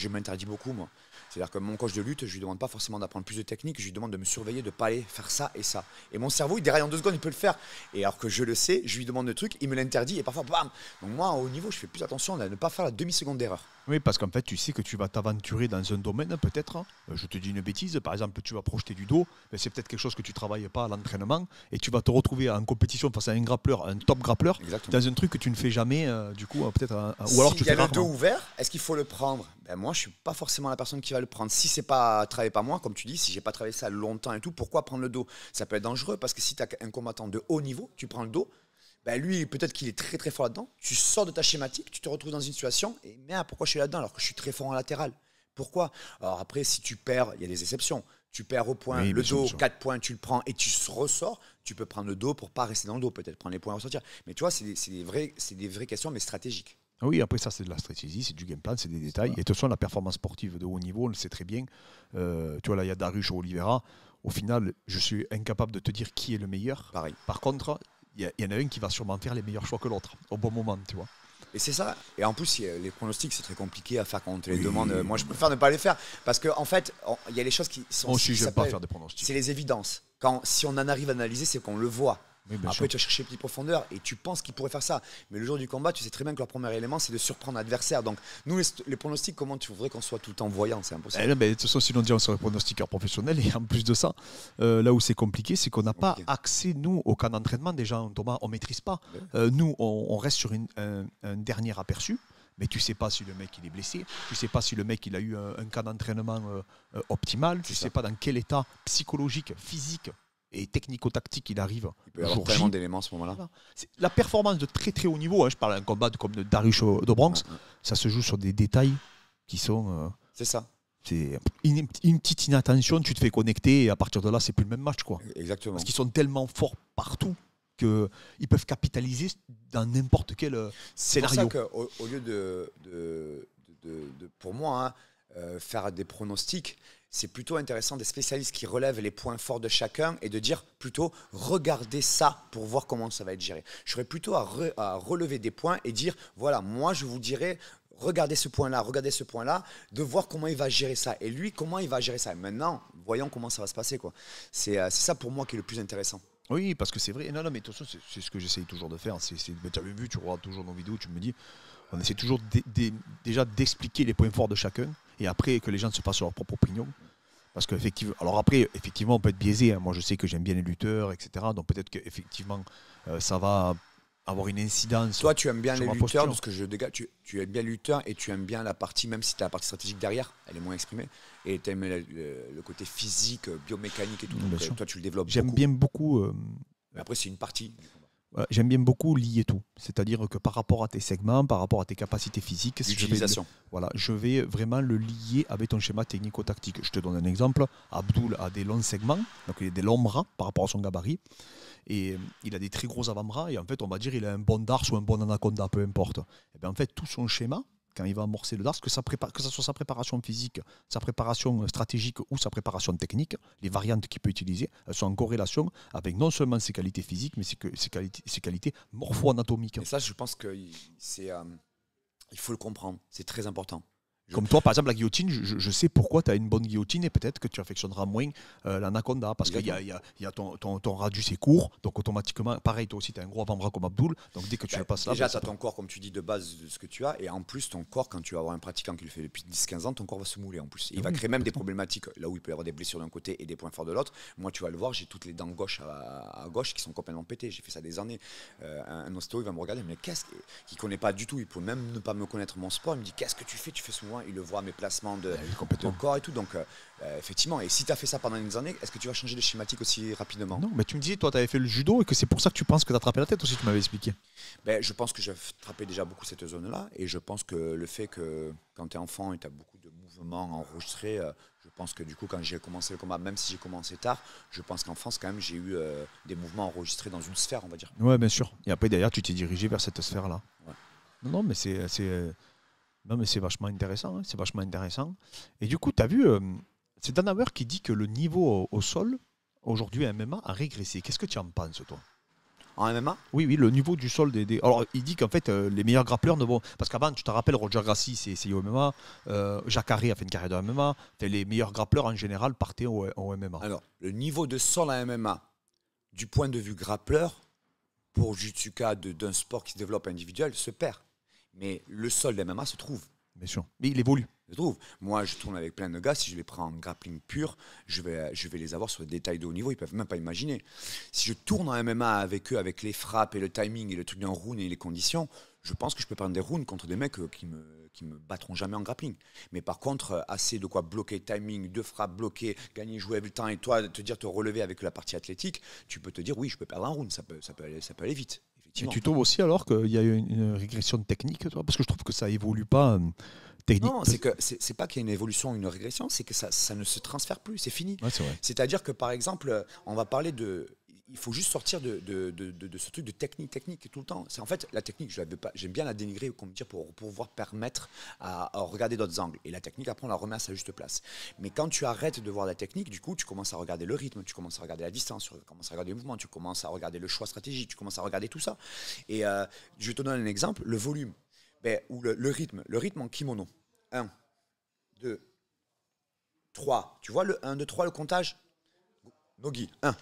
m'interdis beaucoup moi. C'est-à-dire que mon coach de lutte, je lui demande pas forcément d'apprendre plus de techniques, je lui demande de me surveiller, de ne pas aller faire ça et ça. Et mon cerveau, il déraille en 2 secondes, il peut le faire. Et alors que je le sais, je lui demande le truc, il me l'interdit et parfois, bam. Donc moi, au niveau, je fais plus attention à ne pas faire la demi-seconde d'erreur. Oui, parce qu'en fait, tu sais que tu vas t'aventurer dans un domaine, peut-être. Je te dis une bêtise, par exemple, tu vas projeter du dos, mais c'est peut-être quelque chose que tu ne travailles pas à l'entraînement, et tu vas te retrouver en compétition face à un grappleur, un top grappleur, dans un truc que tu ne fais jamais, du coup, peut-être. Ou alors tu fais le dos ouvert, est-ce qu'il faut le prendre? Moi, je ne suis pas forcément la personne qui va le prendre. Si c'est pas travaillé par moi, comme tu dis, si j'ai pas travaillé ça longtemps et tout, pourquoi prendre le dos? Ça peut être dangereux parce que si tu as un combattant de haut niveau, tu prends le dos. Lui, peut-être qu'il est très très fort là-dedans. Tu sors de ta schématique, tu te retrouves dans une situation et merde, pourquoi je suis là-dedans alors que je suis très fort en latéral? Pourquoi? Alors après, si tu perds, il y a des exceptions. Tu perds au point, le dos, 4 points, tu le prends et tu ressors. Tu peux prendre le dos pour pas rester dans le dos, peut-être prendre les points et ressortir. Mais tu vois, c'est des vraies questions, mais stratégiques. Oui, après ça, c'est de la stratégie, c'est du game plan, c'est des détails. Et de toute façon, la performance sportive de haut niveau, on le sait très bien. Tu vois, là, il y a Dariush Oliveira. Au final, je suis incapable de te dire qui est le meilleur. Pareil. Par contre, il y en a un qui va sûrement faire les meilleurs choix que l'autre, au bon moment, tu vois. Et c'est ça. Et en plus, les pronostics, c'est très compliqué à faire quand on te les demande. Moi, je préfère ne pas les faire. Parce qu'en fait, il y a les choses qui sont... Moi aussi, je n'aime pas faire des pronostics. C'est les évidences. Si on en arrive à analyser, c'est qu'on le voit. Oui, après, tu vas chercher petite profondeur et tu penses qu'il pourrait faire ça. Mais le jour du combat, tu sais très bien que leur premier élément, c'est de surprendre l'adversaire. Donc, nous, les pronostics, comment tu voudrais qu'on soit tout le temps voyant? C'est impossible. De toute façon, sinon, on serait pronostiqueur professionnel. Et en plus de ça, là où c'est compliqué, c'est qu'on n'a pas accès, nous, au camp d'entraînement. Déjà, Thomas, on ne maîtrise pas. Nous, on reste sur un dernier aperçu. Mais tu ne sais pas si le mec il est blessé, tu ne sais pas si le mec il a eu un cas d'entraînement optimal, tu ne sais pas dans quel état psychologique, physique et technico-tactique il arrive. Il peut y avoir tellement d'éléments à ce moment-là. Voilà. La performance de très très haut niveau, je parle d'un combat comme de Dariush Dobronx, ça se joue sur des détails qui sont... c'est ça. C'est une petite inattention, tu te fais connecter et à partir de là, c'est plus le même match, quoi. Exactement. Parce qu'ils sont tellement forts partout qu'ils peuvent capitaliser dans n'importe quel scénario. C'est pour ça qu'au lieu pour moi, faire des pronostics, c'est plutôt intéressant des spécialistes qui relèvent les points forts de chacun et de dire plutôt regardez ça pour voir comment ça va être géré. Je serais plutôt à relever des points et dire voilà, moi je vous dirais regardez ce point-là, de voir comment il va gérer ça. Et lui, comment il va gérer ça. Et maintenant, voyons comment ça va se passer, quoi. C'est ça pour moi qui est le plus intéressant. Oui, parce que c'est vrai. Non, mais de toute façon, c'est ce que j'essaye toujours de faire. Tu avais vu, tu regardes toujours nos vidéos, tu me dis, on essaie toujours déjà d'expliquer les points forts de chacun et après que les gens se passent leur propre opinion. Parce qu'effectivement, alors après, effectivement, on peut être biaisé. Hein. Moi, je sais que j'aime bien les lutteurs, etc. Donc peut-être qu'effectivement, ça va avoir une incidence. Toi, tu aimes bien les lutteurs, parce que je dégage, tu aimes bien les lutteurs et tu aimes bien la partie, même si tu as la partie stratégique derrière, elle est moins exprimée, et tu aimes le côté physique, biomécanique et tout. Donc, toi, tu le développes. J'aime bien beaucoup. Mais après, c'est une partie. J'aime bien beaucoup lier tout. C'est-à-dire que par rapport à tes segments, par rapport à tes capacités physiques, je vais vraiment le lier avec ton schéma technico-tactique. Je te donne un exemple. Abdul a des longs segments, donc il a des longs bras par rapport à son gabarit. Et il a des très gros avant-bras. Et en fait, on va dire qu'il a un bon dars ou un bon anaconda, peu importe. Et bien, en fait, tout son schéma, quand il va amorcer le dars, que ce soit sa préparation physique, sa préparation stratégique ou sa préparation technique, les variantes qu'il peut utiliser, elles sont en corrélation avec non seulement ses qualités physiques, mais ses qualités morpho-anatomiques. Et ça, je pense qu'il faut le comprendre. C'est très important. Comme toi, par exemple, la guillotine, je sais pourquoi tu as une bonne guillotine et peut-être que tu affectionneras moins l'anaconda. Parce qu'il y a ton radius est court, donc automatiquement, pareil, toi aussi, tu as un gros avant-bras comme Abdul. Donc dès que tu le passes là. Déjà, tu as ton corps, comme tu dis, de base de ce que tu as. Et en plus, ton corps, quand tu vas avoir un pratiquant qui le fait depuis 10-15 ans, ton corps va se mouler en plus. Il va créer même des problématiques là où il peut y avoir des blessures d'un côté et des points forts de l'autre. Moi, tu vas le voir, j'ai toutes les dents gauche à gauche qui sont complètement pétées. J'ai fait ça des années. Un ostéo, il va me regarder, mais qu'est-ce qu'il ne connaît pas du tout. Il peut même ne pas me connaître mon sport. Il me dit qu'est-ce que tu fais souvent. Il le voit, mes placements de ton corps et tout. Donc, effectivement, et si tu as fait ça pendant des années, est-ce que tu vas changer de schématique aussi rapidement? Non, mais tu me disais, toi, tu avais fait le judo et que c'est pour ça que tu penses que tu as attrapé la tête aussi, tu m'avais expliqué. Je pense que j'ai attrapé déjà beaucoup cette zone-là et je pense que le fait que quand tu es enfant et tu as beaucoup de mouvements enregistrés, je pense que du coup, quand j'ai commencé le combat, même si j'ai commencé tard, je pense qu'en France, quand même, j'ai eu des mouvements enregistrés dans une sphère, on va dire. Ouais, bien sûr. Et après, derrière, tu t'es dirigé vers cette sphère-là. Ouais. Non, mais c'est vachement intéressant. Hein, c'est vachement intéressant. Et du coup, tu as vu, c'est Dan Hauer qui dit que le niveau au sol, aujourd'hui, à MMA, a régressé. Qu'est-ce que tu en penses, toi? En MMA? Oui, le niveau du sol des... Alors, il dit qu'en fait, les meilleurs grappleurs ne vont... Parce qu'avant, tu te rappelles, Roger Gracie, c'est au MMA. Jacques Harry a fait une carrière de MMA. Les meilleurs grappleurs, en général, partaient au MMA. Alors, le niveau de sol en MMA, du point de vue grappleur, pour Jutsuka d'un sport qui se développe individuel, se perd. Mais le sol des MMA se trouve. Bien sûr. Mais il évolue. Je trouve. Moi, je tourne avec plein de gars. Si je les prends en grappling pur, je vais les avoir sur des détails de haut niveau. Ils ne peuvent même pas imaginer. Si je tourne en MMA avec eux, avec les frappes et le timing et le truc d'un round et les conditions, je pense que je peux prendre des rounds contre des mecs qui me battront jamais en grappling. Mais par contre, assez de quoi bloquer timing, deux frappes bloquées, gagner, jouer avec le temps et toi, te relever avec la partie athlétique, tu peux te dire oui, je peux perdre un round. Ça peut aller vite. Et tu trouves aussi alors qu'il y a eu une régression technique, toi, parce que je trouve que ça évolue pas technique. Non, c'est pas qu'il y a une évolution, une régression, c'est que ça ne se transfère plus, c'est fini. Ouais, c'est vrai. C'est-à-dire que par exemple, on va parler il faut juste sortir de ce truc de technique tout le temps. C'est en fait la technique, j'aime bien la dénigrer pour pouvoir permettre à regarder d'autres angles. Et la technique, après, on la remet à sa juste place. Mais quand tu arrêtes de voir la technique, du coup, tu commences à regarder le rythme, tu commences à regarder la distance, tu commences à regarder le mouvement, tu commences à regarder le choix stratégique, tu commences à regarder tout ça. Et je te donne un exemple, le volume, ou le rythme en kimono. 1, 2, 3. Tu vois le 1, 2, 3, le comptage? Nogi, 1,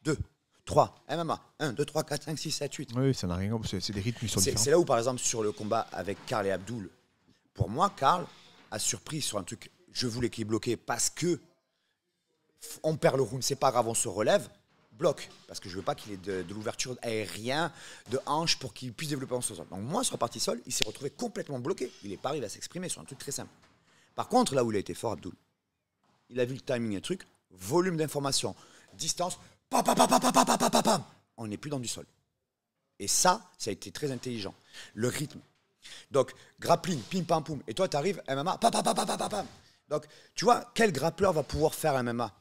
2, 3, MMA, 1, 2, 3, 4, 5, 6, 7, 8. Oui, ça n'a rien, c'est des rythmes qui sont différents. C'est là où, par exemple, sur le combat avec Karl et Abdul, pour moi, Karl a surpris sur un truc, je voulais qu'il bloquait parce que on perd le round, c'est pas grave, on se relève. bloc, parce que je veux pas qu'il ait de l'ouverture aérienne, de hanche pour qu'il puisse développer son sol. Donc moi, sur la partie sol, il s'est retrouvé complètement bloqué. Il est pas arrivé à s'exprimer sur un truc très simple. Par contre, là où il a été fort, Abdoul, il a vu le timing et le truc, volume d'information, distance, pam, pam, pam, pam, pam, pam, pam, pam, pam. On n'est plus dans du sol. Et ça a été très intelligent. Le rythme. Donc, grappling, pim, pam, poum. Et toi, tu arrives, MMA, pam, pam, pam, pam, pam, pam. Donc, tu vois, quel grappleur va pouvoir faire MMA?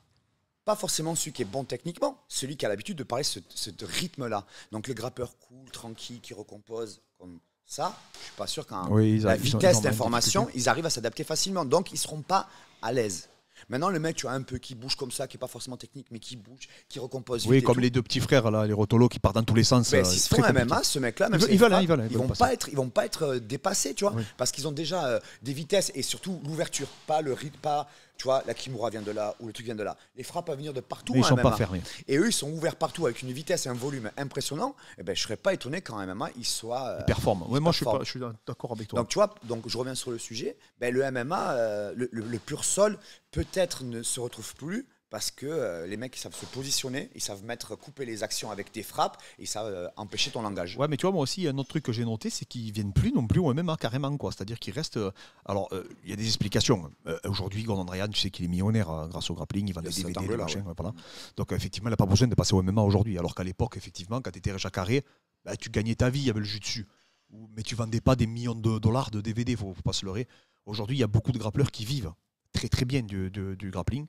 Pas forcément celui qui est bon techniquement, celui qui a l'habitude de parler ce rythme-là. Donc, le grappeur cool, tranquille, qui recompose comme ça, je suis pas sûr qu'à la vitesse d'information, ils arrivent à s'adapter facilement. Donc, ils ne seront pas à l'aise. Maintenant, le mec, tu vois, un peu qui bouge comme ça, qui n'est pas forcément technique, mais qui bouge, qui recompose. Oui, comme les deux petits frères, là, les Rotolos, qui partent dans tous les sens. S'ils se font un MMA, ce mec-là, même ils vont pas être dépassés, tu vois, parce qu'ils ont déjà des vitesses et surtout l'ouverture, pas le rythme, pas, tu vois, la Kimura vient de là ou le truc vient de là. Les frappes à venir de partout. Ils ne sont pas fermés. Et eux, ils sont ouverts partout avec une vitesse et un volume impressionnant. Et ben, je serais pas étonné qu'en MMA, ils soient. Ils performent. Oui, moi, je suis d'accord avec toi. Donc, tu vois, je reviens sur le sujet. Ben, le MMA, le pur sol, peut-être ne se retrouve plus parce que les mecs, ils savent se positionner, ils savent couper les actions avec des frappes, et ils savent empêcher ton langage. Ouais, mais tu vois, moi aussi, un autre truc que j'ai noté, c'est qu'ils viennent plus non plus au MMA carrément, quoi. C'est-à-dire qu'ils restent. Alors, il y a des explications. Aujourd'hui, Gordon Ryan, tu sais qu'il est millionnaire grâce au grappling, il vend des DVD, des machins, voilà. Donc, effectivement, il n'a pas besoin de passer au MMA aujourd'hui. Alors qu'à l'époque, effectivement, quand tu étais Jacare, bah, tu gagnais ta vie, il y avait le jiu-jitsu. Mais tu vendais pas des millions de dollars de DVD, faut pas se leurrer. Aujourd'hui, il y a beaucoup de grappleurs qui vivent très très bien du grappling.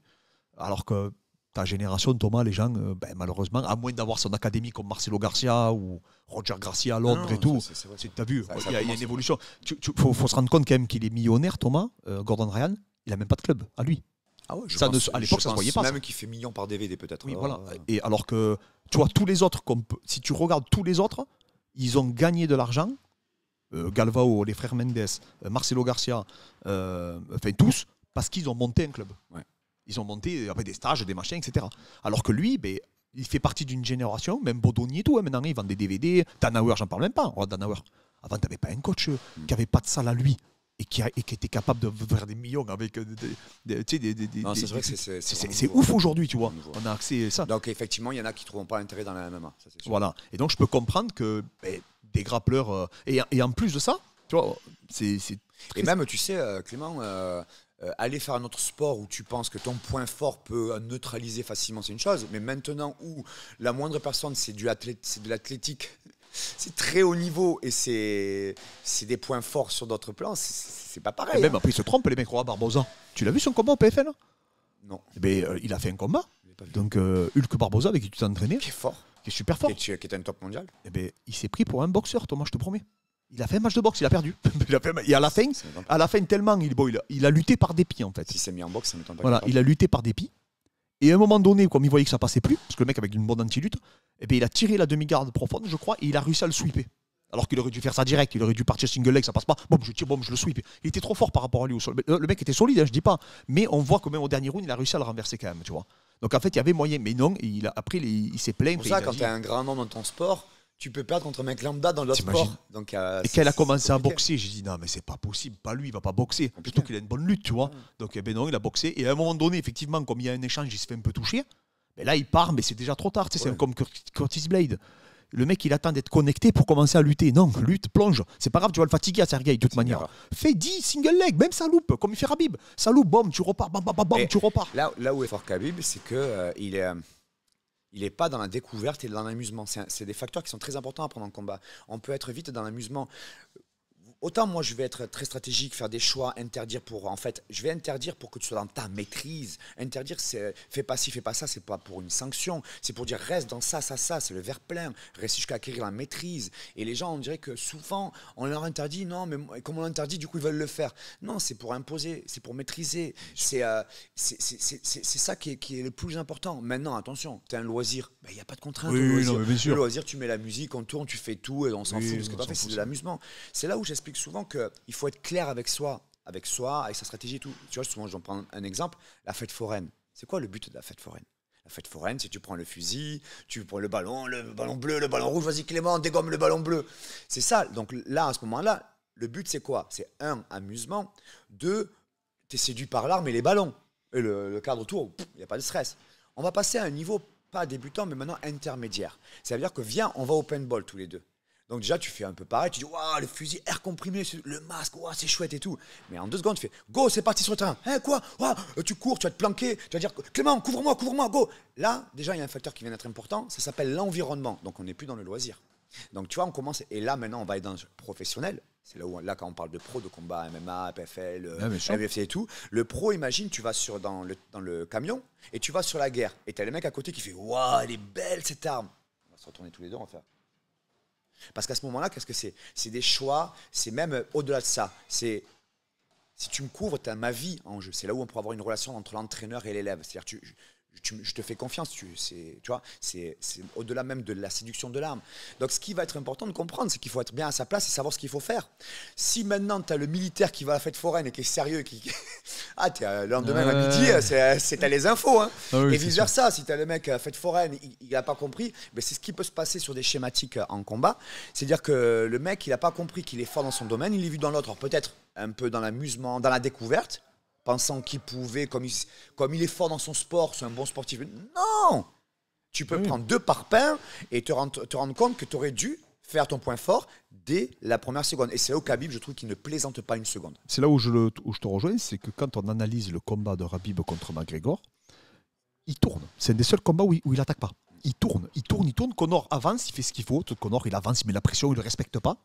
Alors que ta génération, Thomas, les gens, malheureusement, à moins d'avoir son académie comme Marcelo Garcia ou Roger Garcia à Londres et tout, tu as vu, il y a une évolution. Il faut se rendre compte quand même qu'il est millionnaire, Thomas, Gordon Ryan, il n'a même pas de club à lui. Ah ouais, à l'époque, ça ne se voyait pas. Même qu'il fait millions par DVD peut-être. Oui, voilà. Et alors que, tu vois, tous les autres, si tu regardes tous les autres, ils ont gagné de l'argent. Galvao, les frères Mendes, Marcelo Garcia, enfin tous, parce qu'ils ont monté un club. Ouais. Ils ont monté après des stages, des machins, etc. Alors que lui, il fait partie d'une génération, même Bodoni et tout, maintenant il vend des DVD. Danauer, j'en parle même pas. Danauer, avant, tu n'avais pas un coach qui n'avait pas de salle à lui et qui était capable de faire des millions avec c'est ouf aujourd'hui, tu vois. On a accès à ça. Donc effectivement, il y en a qui ne trouvent pas l'intérêt dans la MMA. Ça, c'est sûr. Voilà. Et donc je peux comprendre que des grappleurs... et en plus de ça, tu vois, c'est très... Et même, tu sais, Clément... aller faire un autre sport où tu penses que ton point fort peut neutraliser facilement, c'est une chose. Mais maintenant où la moindre personne, c'est de l'athlétique, c'est très haut niveau et c'est des points forts sur d'autres plans, c'est pas pareil. Et même après, ils se trompent, les mecs. Roi Barbosa. Tu l'as vu son combat au PFL? Non. Il a fait un combat. Donc, Hulk Barbosa, avec qui tu t'es entraîné. Qui est fort. Qui est super fort. Qui est un top mondial. Il s'est pris pour un boxeur, Thomas, je te promets. Il a fait un match de boxe, il a perdu. Et à la fin, tellement, il a lutté par dépit, en fait. S'il s'est mis en boxe, ça ne m'étonne pas. Voilà, il a lutté par dépit. Et à un moment donné, comme il voyait que ça passait plus, parce que le mec avec une bonne anti-lutte, il a tiré la demi-garde profonde, je crois, et il a réussi à le sweeper. Alors qu'il aurait dû faire ça direct, il aurait dû partir single leg, ça passe pas. Bon, je tire, je le sweep. Il était trop fort par rapport à lui au sol. Le mec était solide, je dis pas. Mais on voit que même au dernier round, il a réussi à le renverser quand même, tu vois. Donc en fait, il y avait moyen. Mais non, après, il s'est plaint. C'est pour ça, quand tu as un grand nom dans ton sport, tu peux perdre contre un mec lambda dans l'autre sport. Donc, et quand elle a commencé à boxer, j'ai dit non, mais c'est pas possible, pas lui, il va pas boxer. Plutôt qu'il a une bonne lutte, tu vois. Donc non, il a boxé. Et à un moment donné, effectivement, comme il y a un échange, il se fait un peu toucher. Mais là, il part, mais c'est déjà trop tard. Tu sais, c'est comme Curtis Blade. Le mec, il attend d'être connecté pour commencer à lutter. Non, lutte, plonge. C'est pas grave, tu vas le fatiguer à Sergei, de toute manière. Fais 10 single leg, même ça loupe, comme il fait Khabib. Ça loupe, bam, tu repars, bam, bam, bam, tu repars. Là où est fort Khabib, c'est que il n'est pas dans la découverte, il est dans l'amusement. C'est des facteurs qui sont très importants à prendre en combat. On peut être vite dans l'amusement. Autant moi je vais être très stratégique, faire des choix, interdire je vais interdire pour que tu sois dans ta maîtrise. Interdire, c'est fais pas ci, fais pas ça, c'est pas pour une sanction, c'est pour dire reste dans ça, c'est le verre plein, reste jusqu'à acquérir la maîtrise. Et les gens, on dirait que souvent on leur interdit, non mais comme on l'interdit, du coup ils veulent le faire. Non, c'est pour imposer, c'est pour maîtriser. C'est ça qui est le plus important. Maintenant, attention, tu as un loisir, il n'y a pas de contrainte. Oui, non, mais bien sûr. Le loisir, tu mets la musique, on tourne, tu fais tout et on s'en fout de ce que tu as fait, c'est de l'amusement. C'est là où j'explique souvent qu'il faut être clair avec soi, avec sa stratégie et tout. Tu vois, souvent, je vais prendre un exemple, la fête foraine. C'est quoi le but de la fête foraine? La fête foraine, c'est tu prends le fusil, tu prends le ballon bleu, le ballon rouge, vas-y Clément, dégomme le ballon bleu. C'est ça. Donc là, à ce moment-là, le but, c'est quoi? C'est 1, amusement. 2, tu es séduit par l'arme et les ballons. Et le cadre autour, il n'y a pas de stress. On va passer à un niveau pas débutant, mais maintenant intermédiaire. Ça veut dire que viens, on va au paintball tous les deux. Donc déjà, tu fais un peu pareil, tu dis, waouh, le fusil air comprimé, le masque, waouh, c'est chouette et tout. Mais en 2 secondes, tu fais, go, c'est parti sur le terrain. Hein, quoi? Waouh, tu cours, tu vas te planquer, tu vas dire, Clément, couvre-moi, go. Là, déjà, il y a un facteur qui vient d'être important, ça s'appelle l'environnement. Donc on n'est plus dans le loisir. Donc tu vois, on commence, et là maintenant, on va être dans le professionnel. C'est là quand on parle de pro, de combat, MMA, PFL, UFC et tout. Le pro, imagine, tu vas dans le camion et tu vas sur la guerre. Et tu as le mec à côté qui fait, waouh, elle est belle cette arme. On va se retourner tous les deux, on va faire. Parce qu'à ce moment-là, qu'est-ce que c'est? C'est des choix, c'est même au-delà de ça. C'est si tu me couvres, tu as ma vie en jeu. C'est là où on pourra avoir une relation entre l'entraîneur et l'élève. C'est-à-dire je te fais confiance, tu vois, c'est au-delà même de la séduction de l'arme. Donc ce qui va être important de comprendre, c'est qu'il faut être bien à sa place et savoir ce qu'il faut faire. Si maintenant tu as le militaire qui va à la fête foraine et qui est sérieux, le lendemain à midi, c'est à les infos. Hein. Et vice-versa, si tu as le mec à la fête foraine, il n'a pas compris, ben c'est ce qui peut se passer sur des schématiques en combat. C'est-à-dire que le mec, il n'a pas compris qu'il est fort dans son domaine, il est vu dans l'autre. Alors peut-être un peu dans l'amusement, dans la découverte, pensant qu'il pouvait, comme il est fort dans son sport, c'est un bon sportif. Non! Tu peux prendre 2 parpaings et te rendre compte que tu aurais dû faire ton point fort dès la première seconde. Et c'est là où Khabib, je trouve qu'il ne plaisante pas une seconde. C'est là où je te rejoins, c'est que quand on analyse le combat de Khabib contre McGregor, il tourne. C'est un des seuls combats où il n'attaque pas. Il tourne. Conor avance, il fait ce qu'il faut. Conor, il avance, il met la pression, il ne le respecte pas.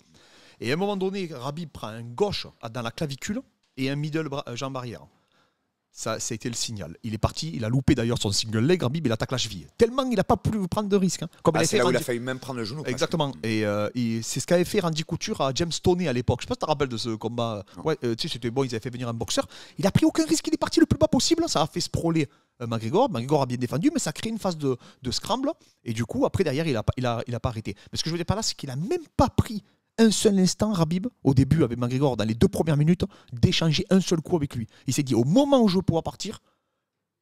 Et à un moment donné, Khabib prend un gauche dans la clavicule et un middle jambe arrière. Ça a été le signal. Il est parti, il a loupé d'ailleurs son single leg, Khabib, il attaque la cheville. Tellement il n'a pas pu prendre de risque. Hein. C'est là où il a failli même prendre le genou. Exactement. Et c'est ce qu'avait fait Randy Couture à James Toney à l'époque. Je ne sais pas si tu te rappelles de ce combat. Ouais, tu sais, c'était bon, ils avaient fait venir un boxeur. Il a pris aucun risque, il est parti le plus bas possible. Ça a fait sprawler McGregor. McGregor a bien défendu, mais ça a créé une phase de scramble. Et du coup, après, derrière, il a pas arrêté. Mais ce que je veux dire par là, c'est qu'il n'a même pas pris un seul instant, Khabib, au début avec McGregor, dans les 2 premières minutes, d'échanger un seul coup avec lui. Il s'est dit, au moment où je vais pouvoir partir,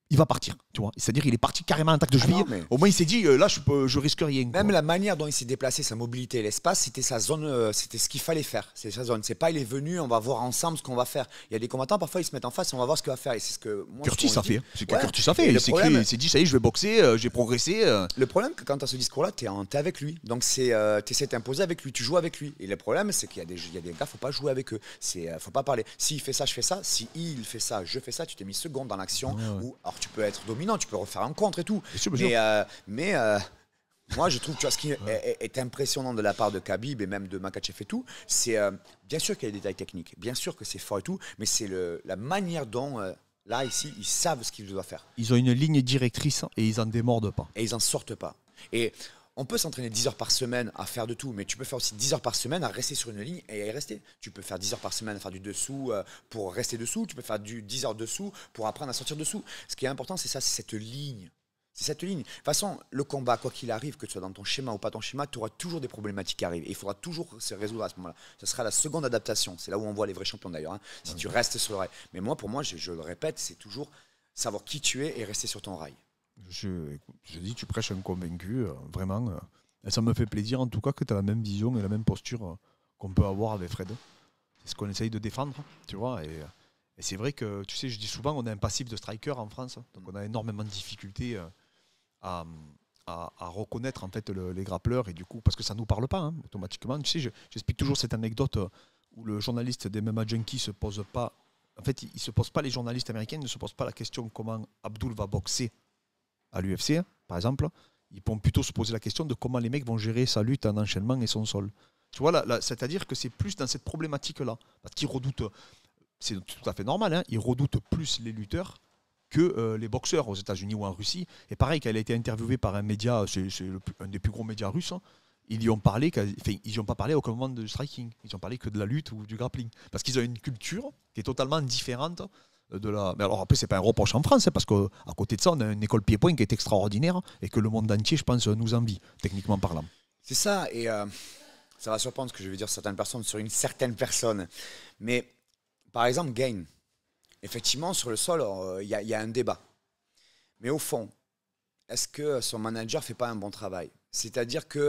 il va partir, tu vois. C'est-à-dire qu'il est parti carrément en attaque de cheville. Au moins, il s'est dit, là, je risque rien. Même la manière dont il s'est déplacé, sa mobilité et l'espace, c'était sa zone, c'était ce qu'il fallait faire. C'est sa zone. C'est pas, il est venu, on va voir ensemble ce qu'on va faire. Il y a des combattants, parfois, ils se mettent en face et on va voir ce qu'il va faire. Et c'est ce que moi, Curtis a fait. C'est que Curtis a fait. Il s'est dit, ça y est, je vais boxer, j'ai progressé. Le problème, c'est que quand tu as ce discours-là, tu es avec lui. Donc, tu essaies de t'imposer avec lui, tu joues avec lui. Et le problème, c'est qu'il y a des gars, faut pas jouer avec eux. Faut pas parler. S'il fait ça, je fais ça. Si il fait ça, je fais ça. Tu t'es mis seconde dans l'action. Alors, tu peux être dominant. Tu peux refaire un contre et tout. Mais moi, je trouve, tu vois, ce qui est impressionnant de la part de Khabib et même de Makhachev et tout, c'est bien sûr qu'il y a des détails techniques, bien sûr que c'est fort et tout, mais c'est la manière dont, là, ici, ils savent ce qu'ils doivent faire. Ils ont une ligne directrice et ils n'en démordent pas. Et ils n'en sortent pas. Et on peut s'entraîner 10 heures par semaine à faire de tout, mais tu peux faire aussi 10 heures par semaine à rester sur une ligne et à y rester. Tu peux faire 10 heures par semaine à faire du dessous pour rester dessous. Tu peux faire 10 heures dessous pour apprendre à sortir dessous. Ce qui est important, c'est ça, c'est cette ligne. C'est cette ligne. De toute façon, le combat, quoi qu'il arrive, que tu sois dans ton schéma ou pas ton schéma, tu auras toujours des problématiques qui arrivent. Et il faudra toujours se résoudre à ce moment-là. Ce sera la seconde adaptation. C'est là où on voit les vrais champions d'ailleurs. Hein, si tu restes sur le rail. Mais moi, pour moi, je le répète, c'est toujours savoir qui tu es et rester sur ton rail. Je dis, tu prêches un convaincu, vraiment. Et ça me fait plaisir en tout cas que tu as la même vision et la même posture qu'on peut avoir avec Fred. C'est ce qu'on essaye de défendre, tu vois. Et c'est vrai que, tu sais, je dis souvent, on a un passif de striker en France. Donc on a énormément de difficultés à reconnaître en fait les grappleurs. Et du coup, parce que ça ne nous parle pas, hein, automatiquement. Tu sais, j'explique toujours cette anecdote où le journaliste des MMA Junkie se pose pas. En fait, il ne se pose pas, les journalistes américains ne se posent pas la question comment Abdul va boxer à l'UFC, par exemple. Ils vont plutôt se poser la question de comment les mecs vont gérer sa lutte en enchaînement et son sol. Tu vois, c'est-à-dire que c'est plus dans cette problématique-là. Parce qu'ils redoutent, c'est tout à fait normal, hein, ils redoutent plus les lutteurs que les boxeurs aux États-Unis ou en Russie. Et pareil, quand elle a été interviewée par un média, c'est un des plus gros médias russes, hein, ils n'y ont parlé, ils n'ont pas parlé au moment de striking. Ils n'ont parlé que de la lutte ou du grappling. Parce qu'ils ont une culture qui est totalement différente. Mais alors après, c'est pas un reproche en France, hein, parce qu'à côté de ça, on a une école pied-point qui est extraordinaire et que le monde entier, je pense, nous envie, techniquement parlant. C'est ça, et ça va surprendre ce que je vais dire certaines personnes sur une certaine personne. Mais par exemple, Gain, effectivement, sur le sol, il y a un débat. Mais au fond, est-ce que son manager ne fait pas un bon travail? C'est-à-dire que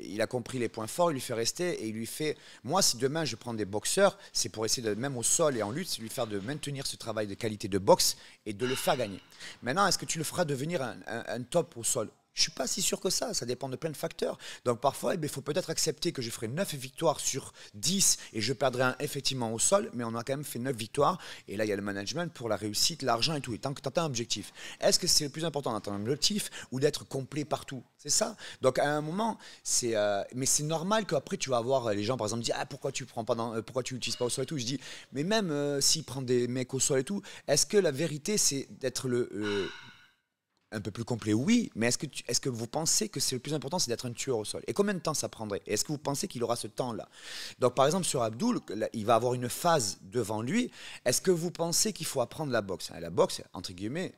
il a compris les points forts, il lui fait rester et il lui fait. Moi, si demain je prends des boxeurs, c'est pour essayer de, même au sol et en lutte, c'est lui faire de maintenir ce travail de qualité de boxe et de le faire gagner. Maintenant, est-ce que tu le feras devenir un top au sol? Je ne suis pas si sûr que ça dépend de plein de facteurs. Donc parfois, il faut peut-être accepter que je ferai 9 victoires sur 10 et je perdrai un effectivement au sol, mais on a quand même fait 9 victoires. Et là, il y a le management pour la réussite, l'argent et tout. Et tant que tu as un objectif, est-ce que c'est le plus important d'atteindre un objectif ou d'être complet partout? C'est ça. Donc à un moment, mais c'est normal qu'après tu vas avoir les gens par exemple dire pourquoi tu prends pas pourquoi tu l'utilises pas au sol et tout. Je dis mais même s'il prend des mecs au sol et tout, est-ce que la vérité c'est d'être un peu plus complet, oui, mais est-ce que vous pensez que c'est le plus important, c'est d'être un tueur au sol? Et combien de temps ça prendrait? Et est-ce que vous pensez qu'il aura ce temps-là? Donc, par exemple, sur Abdul, il va avoir une phase devant lui. Est-ce que vous pensez qu'il faut apprendre la boxe? La boxe, entre guillemets,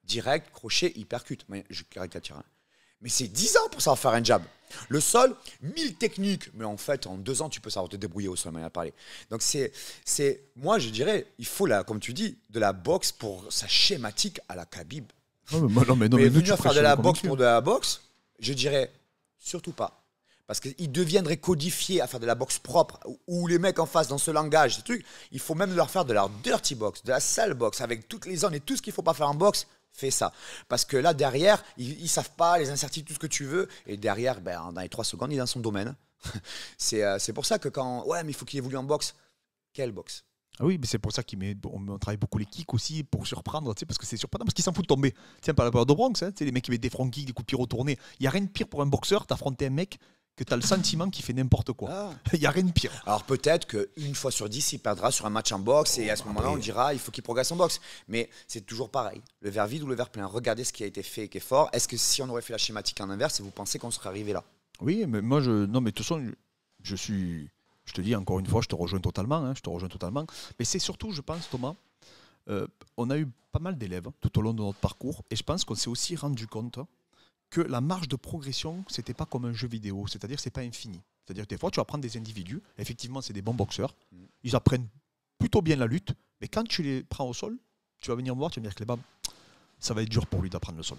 direct, crochet, hypercute. Je caricature. Mais c'est 10 ans pour savoir faire un jab. Le sol, 1000 techniques. Mais en fait, en 2 ans, tu peux savoir te débrouiller au sol, manière de parler. Donc, moi, je dirais, il faut, comme tu dis, de la boxe pour sa schématique à la Khabib. Mais venir faire de la boxe pour de la boxe, je dirais surtout pas. Parce qu'ils deviendraient codifiés à faire de la boxe propre, où les mecs en face, dans ce langage, ce truc, il faut même leur faire de la dirty box, de la sale boxe, avec toutes les zones et tout ce qu'il ne faut pas faire en boxe. Fais ça. Parce que là, derrière, ils ne savent pas, les incertitudes, tout ce que tu veux. Et derrière, dans les 3 secondes, il est dans son domaine. C'est pour ça que ouais, mais il faut qu'il évolue en boxe. Quelle boxe? Ah oui, mais c'est pour ça qu'on travaille beaucoup les kicks aussi pour surprendre, parce que c'est surprenant, parce qu'ils s'en foutent de tomber. Tiens, par la peur de Bronx, les mecs qui mettent des front kicks, des coups de pied retournés. Il n'y a rien de pire pour un boxeur d'affronter un mec que tu as le sentiment qu'il fait n'importe quoi. Il n'y a rien de pire. Alors peut-être qu'une fois sur 10, il perdra sur un match en boxe et à ce moment-là, on dira il faut qu'il progresse en boxe. Mais c'est toujours pareil. Le verre vide ou le verre plein. Regardez ce qui a été fait et qui est fort. Est-ce que si on aurait fait la schématique en inverse, vous pensez qu'on serait arrivé là? Oui, mais moi, non, mais de toute façon, je te dis encore une fois, je te rejoins totalement. Mais c'est surtout, je pense, Thomas, on a eu pas mal d'élèves tout au long de notre parcours et je pense qu'on s'est aussi rendu compte que la marge de progression, c'était pas comme un jeu vidéo, c'est-à-dire que c'est pas infini. C'est-à-dire que des fois, tu vas prendre des individus, effectivement, c'est des bons boxeurs, ils apprennent plutôt bien la lutte, mais quand tu les prends au sol, tu vas venir me voir, tu vas me dire que ça va être dur pour lui d'apprendre le sol.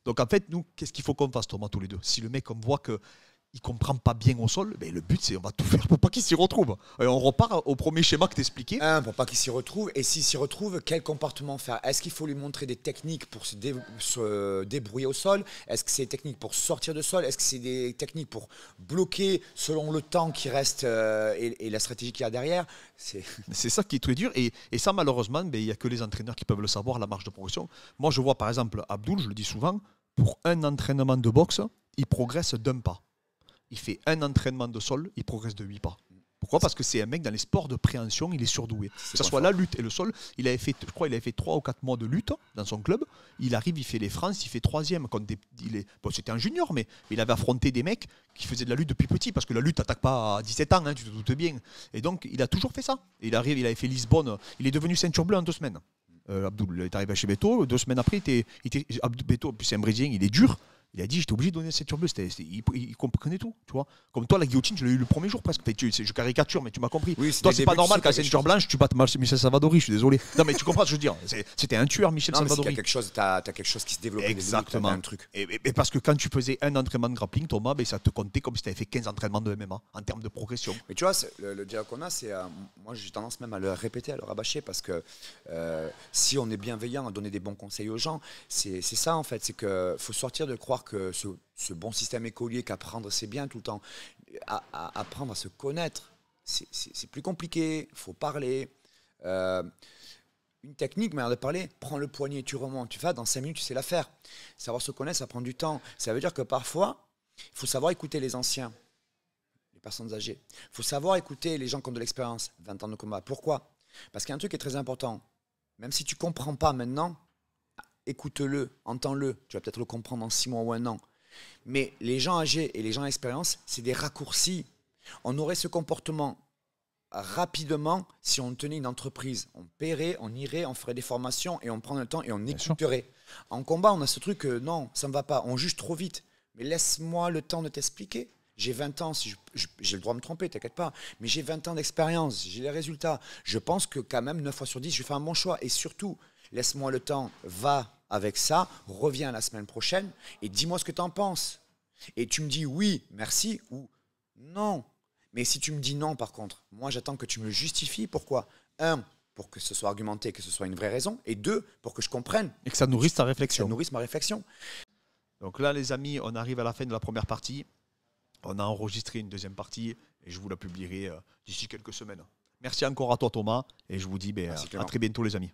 Donc en fait, nous, qu'est-ce qu'il faut qu'on fasse, Thomas, tous les deux? Si le mec, on voit que il ne comprend pas bien au sol, mais le but, c'est on va tout faire pour pas qu'il s'y retrouve. Et on repart au premier schéma que tu expliquais. Pour pas qu'il s'y retrouve. Et s'il s'y retrouve, quel comportement faire? Est-ce qu'il faut lui montrer des techniques pour se débrouiller au sol? Est-ce que c'est des techniques pour sortir de sol? Est-ce que c'est des techniques pour bloquer selon le temps qui reste et la stratégie qu'il y a derrière? C'est ça qui est très dur. Et ça, malheureusement, il n'y a que les entraîneurs qui peuvent le savoir, la marge de progression. Moi, je vois par exemple Abdul, je le dis souvent, pour un entraînement de boxe, il progresse d'un pas. Il fait un entraînement de sol, il progresse de 8 pas. Pourquoi? Parce que c'est un mec dans les sports de préhension, il est surdoué. Que ce soit la lutte et le sol, je crois qu'il avait fait 3 ou 4 mois de lutte dans son club. Il arrive, il fait les France, il fait 3e. C'était un junior, mais il avait affronté des mecs qui faisaient de la lutte depuis petit, parce que la lutte n'attaque pas à 17 ans, tu te doutes bien. Et donc, il a toujours fait ça. Il avait fait Lisbonne, il est devenu ceinture bleue en 2 semaines. Abdul est arrivé chez Beto, 2 semaines après, Beto, puis c'est un Brésilien, il est dur. Il a dit, j'étais obligé de donner cette ceinture bleue. Il comprenait tout, tu vois. Comme toi, la guillotine, je l'ai eu le premier jour presque. Je caricature, mais tu m'as compris. Oui, toi, c'est pas normal qu'à la ceinture blanche, tu battes Michel Salvadori, je suis désolé. Non, mais tu comprends ce que je veux dire. C'était un tueur, Michel Salvadori. Tu as quelque chose qui se développe. Exactement. Un truc. Et parce que quand tu faisais un entraînement de grappling, Thomas, ça te comptait comme si tu avais fait 15 entraînements de MMA en termes de progression. Mais tu vois, le dialogue qu'on a, c'est. Moi, j'ai tendance même à le répéter, à le rabâcher, parce que si on est bienveillant à donner des bons conseils aux gens, c'est ça en fait. C'est qu'il faut sortir de croire que ce bon système écolier qu'apprendre c'est bien tout le temps, apprendre à se connaître, c'est plus compliqué, il faut parler. Une technique, manière de parler, prends le poignet, tu remontes, tu fais dans 5 minutes, tu sais la faire. Savoir se connaître, ça prend du temps. Ça veut dire que parfois, il faut savoir écouter les anciens, les personnes âgées. Il faut savoir écouter les gens qui ont de l'expérience, 20 ans de combat. Pourquoi? Parce qu'il y a un truc qui est très important. Même si tu ne comprends pas maintenant, écoute-le, entends-le. Tu vas peut-être le comprendre en 6 mois ou 1 an. Mais les gens âgés et les gens à expérience, c'est des raccourcis. On aurait ce comportement rapidement si on tenait une entreprise. On paierait, on irait, on ferait des formations et on prendrait le temps et on écouterait. En combat, on a ce truc que non, ça ne me va pas. On juge trop vite. Mais laisse-moi le temps de t'expliquer. J'ai 20 ans, j'ai le droit de me tromper, t'inquiète pas. Mais j'ai 20 ans d'expérience, j'ai les résultats. Je pense que quand même, 9 fois sur 10, je fais un bon choix. Et surtout, laisse-moi le temps, va avec ça, reviens la semaine prochaine et dis-moi ce que tu en penses. Et tu me dis oui, merci ou non. Mais si tu me dis non, par contre, moi j'attends que tu me justifies. Pourquoi? Un, pour que ce soit argumenté, que ce soit une vraie raison. Et deux, pour que je comprenne. Et que ça nourrisse ta Que ça réflexion. nourrisse ma réflexion. Donc là, les amis, on arrive à la fin de la première partie. On a enregistré une deuxième partie et je vous la publierai d'ici quelques semaines. Merci encore à toi, Thomas. Et je vous dis à Merci, Clément. très bientôt, les amis.